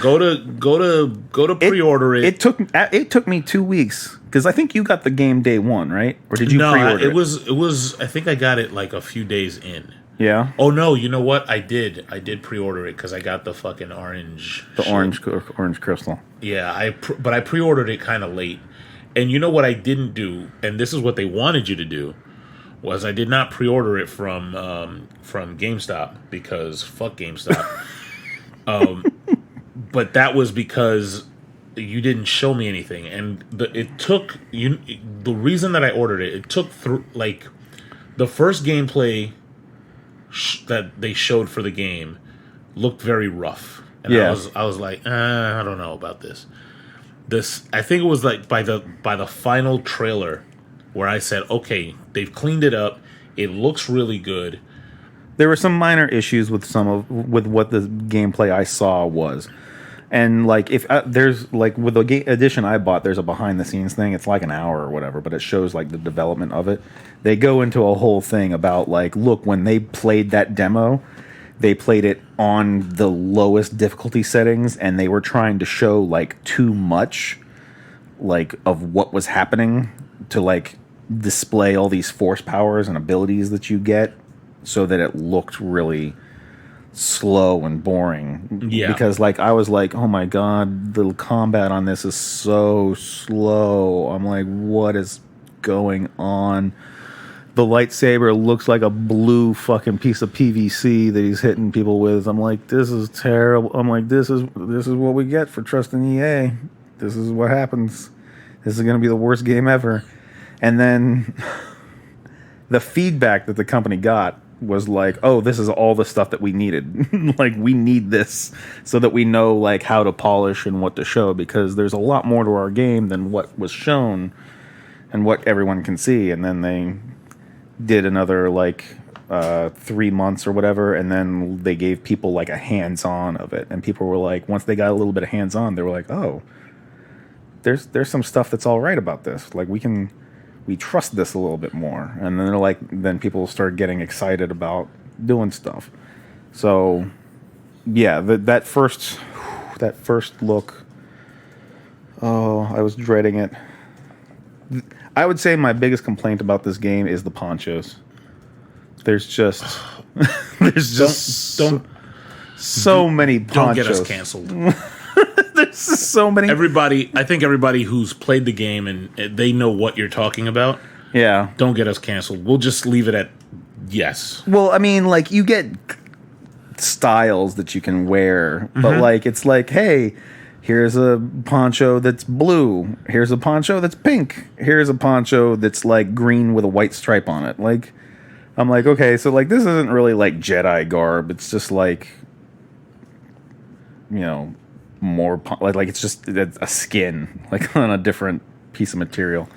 Go to pre-order it. It took me 2 weeks because I think you got the game day one, right? Or did you pre-order it? It was. I think I got it like a few days in. Yeah. Oh no! You know what? I did pre-order it because I got the fucking orange. The orange crystal. Yeah, but I pre-ordered it kind of late, and you know what I didn't do, and this is what they wanted you to do, was I did not pre-order it from GameStop because fuck GameStop. But that was because you didn't show me anything, and the reason that I ordered it took like the first gameplay that they showed for the game looked very rough, and yeah. I was like, I don't know about this. I think it was like by the final trailer where I said, okay, they've cleaned it up, it looks really good. There were some minor issues with with what the gameplay I saw was. And like if there's like with the edition I bought, there's a behind the scenes thing. It's like an hour or whatever, but it shows like the development of it. They go into a whole thing about like, look, when they played that demo, they played it on the lowest difficulty settings, and they were trying to show like too much, like of what was happening to like display all these force powers and abilities that you get, so that it looked really slow and boring. Yeah. Because like I was like, oh my god, the combat on this is so slow. I'm like, what is going on? The lightsaber looks like a blue fucking piece of PVC that he's hitting people with. I'm like, this is terrible. I'm like, this is what we get for trusting EA. This is what happens. This is going to be the worst game ever. And then the feedback that the company got was like, oh, this is all the stuff that we needed. Like, we need this so that we know like how to polish and what to show, because there's a lot more to our game than what was shown and what everyone can see. And then they did another like 3 months or whatever, and then they gave people like a hands-on of it, and people were like, once they got a little bit of hands-on, they were like, oh, there's some stuff that's all right about this. Like, we trust this a little bit more. And then they're like, then people start getting excited about doing stuff. So yeah, that first look Oh, I was dreading it. I would say my biggest complaint about this game is the ponchos. There's just Don't so many ponchos. don't get us canceled. There's so many. I think everybody who's played the game and they know what you're talking about. Yeah. Don't get us canceled. We'll just leave it at yes. Well, I mean, like, you get styles that you can wear, but like, it's like, hey, here's a poncho that's blue. Here's a poncho that's pink. Here's a poncho that's like green with a white stripe on it. Like, I'm like, okay, so like, this isn't really like Jedi garb. It's just like, you know, more like it's just a skin, like on a different piece of material.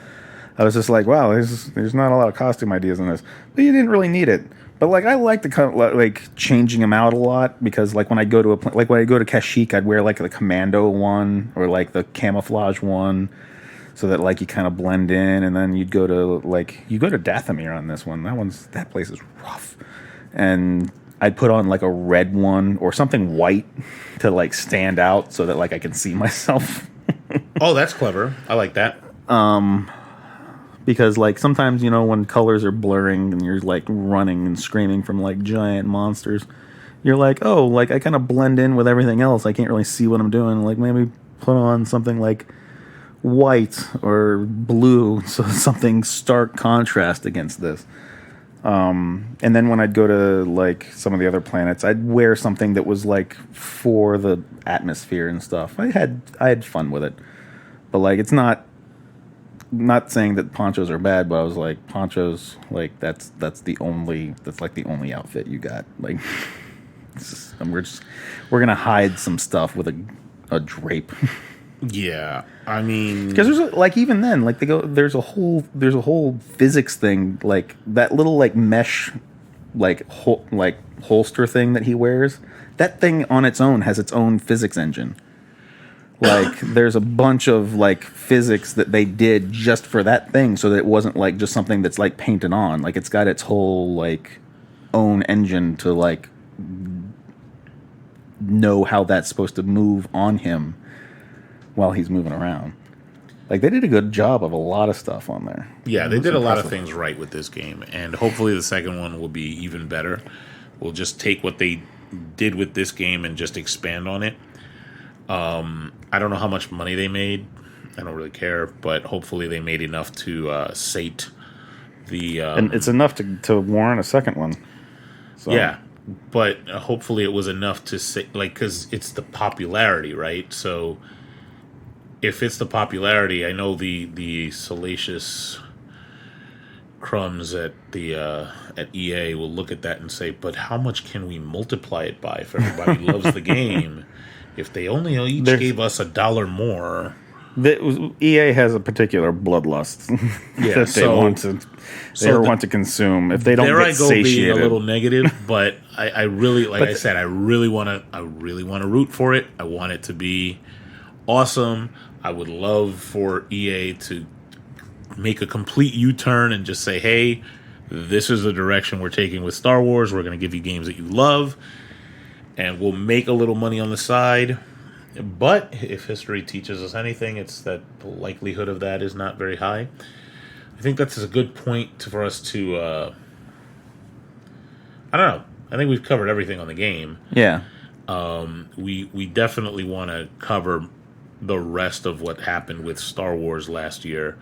I was just like, wow, there's not a lot of costume ideas in this, but you didn't really need it. But like, I like the kind of like changing them out a lot, because like when I go to when I go to Kashyyyk, I'd wear like the commando one or like the camouflage one, so that like you kind of blend in. And then you go to Dathomir on this one. That place is rough, and I'd put on like a red one or something white to like stand out so that like I can see myself. Oh, that's clever. I like that. Because like sometimes, you know, when colors are blurring and you're like running and screaming from like giant monsters, you're like, oh, like I kind of blend in with everything else. I can't really see what I'm doing. Like maybe put on something like white or blue, so something stark contrast against this. And then when I'd go to like some of the other planets, I'd wear something that was like for the atmosphere and stuff. I had fun with it, but like it's not saying that ponchos are bad, but I was like, ponchos, like that's like the only outfit you got. Like, we're gonna hide some stuff with a drape. Yeah, I mean, because there's like, even then, like there's a whole physics thing, like that little like mesh like holster thing that he wears. That thing on its own has its own physics engine. Like, there's a bunch of like physics that they did just for that thing, so that it wasn't like just something that's like painted on. Like, it's got its whole like own engine to like know how that's supposed to move on him while he's moving around. Like, they did a good job of a lot of stuff on there. Yeah, they did a lot of things right with this game, and hopefully the second one will be even better. We'll just take what they did with this game and just expand on it. I don't know how much money they made. I don't really care, but hopefully they made enough to sate the... and it's enough to warrant a second one. So. Yeah, but hopefully it was enough to say... Like, because it's the popularity, right? So if it's the popularity, I know the salacious crumbs at EA will look at that and say, but how much can we multiply it by if everybody loves the game? If they only each gave us $1 more. EA has a particular bloodlust that they want to consume. If they don't get satiated. Being a little negative, but I really, I said, I really want to root for it. I want it to be awesome. I would love for EA to make a complete U-turn and just say, hey, this is the direction we're taking with Star Wars. We're going to give you games that you love, and we'll make a little money on the side. But if history teaches us anything, it's that the likelihood of that is not very high. I think that's a good point for us to... I don't know. I think we've covered everything on the game. Yeah. We definitely want to cover the rest of what happened with Star Wars last year,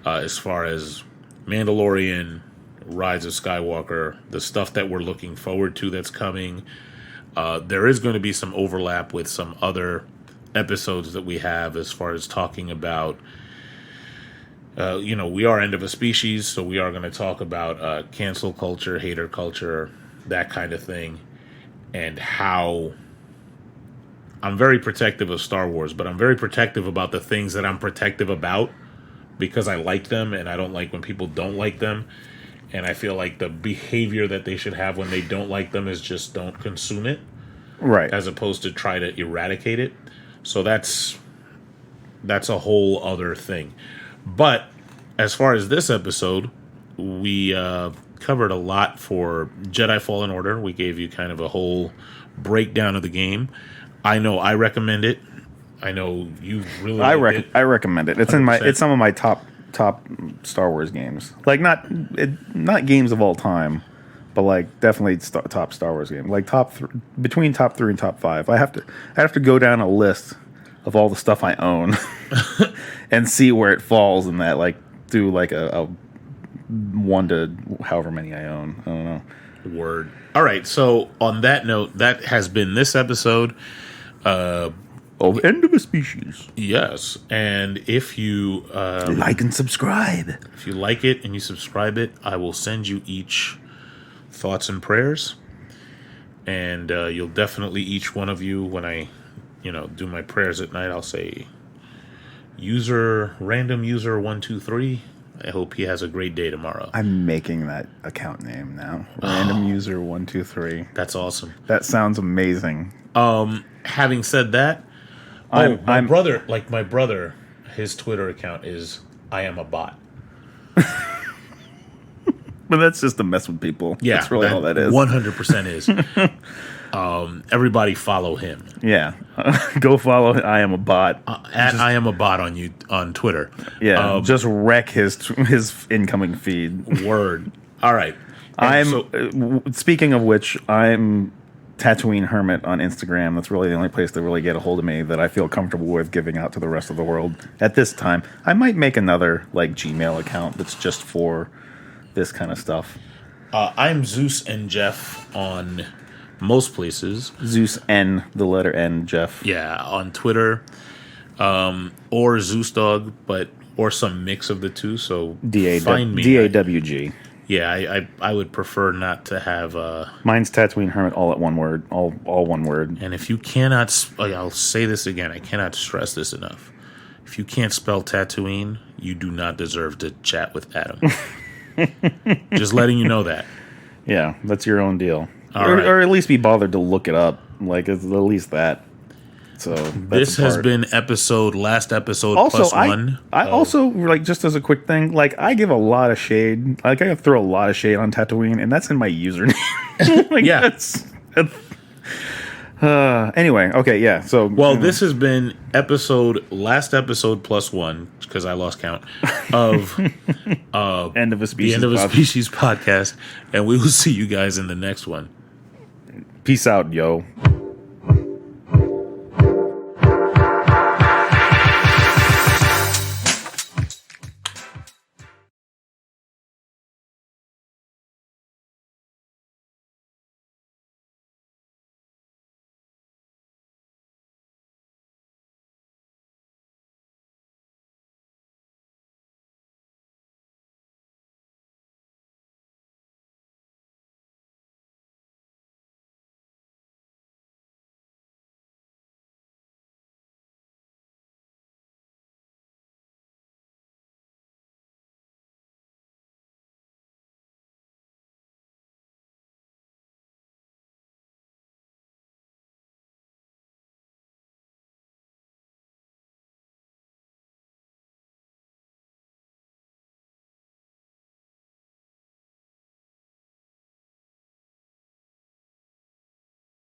as far as Mandalorian, Rise of Skywalker, the stuff that we're looking forward to that's coming. There is going to be some overlap with some other episodes that we have as far as talking about, we are End of a Species, so we are going to talk about cancel culture, hater culture, that kind of thing, and how I'm very protective of Star Wars, but I'm very protective about the things that I'm protective about because I like them, and I don't like when people don't like them. And I feel like the behavior that they should have when they don't like them is just don't consume it. Right. As opposed to try to eradicate it. So that's a whole other thing. But as far as this episode, we covered a lot for Jedi Fallen Order. We gave you kind of a whole breakdown of the game. I know I recommend it. I know you really. I liked it. I recommend it. It's in my 100%. it's some of my top Star Wars games. Like not games of all time, but like definitely top Star Wars game. Like between top 3 and top 5. I have to go down a list of all the stuff I own and see where it falls in that. Like do like a 1 to however many I own. I don't know. Word. All right. So on that note, that has been this episode. Of End of a Species. Yes, and if you Like and subscribe. if you like it and you subscribe it, I will send you each thoughts and prayers, and you'll definitely each one of you when I, do my prayers at night. I'll say, random user 123. I hope he has a great day tomorrow. I'm making that account name now. Random user 123. That's awesome. That sounds amazing. Having said that, my brother, his Twitter account is I am a bot. But that's just to mess with people. Yeah, that's really all that is. 100% is. Everybody follow him. Yeah, go follow. I am a bot. At I am a bot on Twitter. Yeah, just wreck his incoming feed. Word. All right. Speaking of which, I'm Tatooine Hermit on Instagram. That's really the only place to really get a hold of me that I feel comfortable with giving out to the rest of the world at this time. I might make another like Gmail account that's just for this kind of stuff. I'm Zeus and Jeff on most places. Zeus N, the letter N, Jeff. Yeah, on Twitter, or Zeus Dog, or some mix of the two. So find me. DAWG. Yeah, I would prefer not to have. Mine's Tatooine Hermit, all at one word, all one word. And if you cannot, I'll say this again. I cannot stress this enough. If you can't spell Tatooine, you do not deserve to chat with Adam. Just letting you know that. Yeah, that's your own deal. Right. Or at least be bothered to look it up. Like, at least that. So this has been last episode also, plus one. I also, like, just as a quick thing, like, I give a lot of shade. Like, I throw a lot of shade on Tatooine, and that's in my username. Like, yeah. Anyway, okay, yeah. So, this has been last episode plus one, because I lost count, of End of a Species. The End of a Species podcast, and we will see you guys in the next one. Peace out, yo.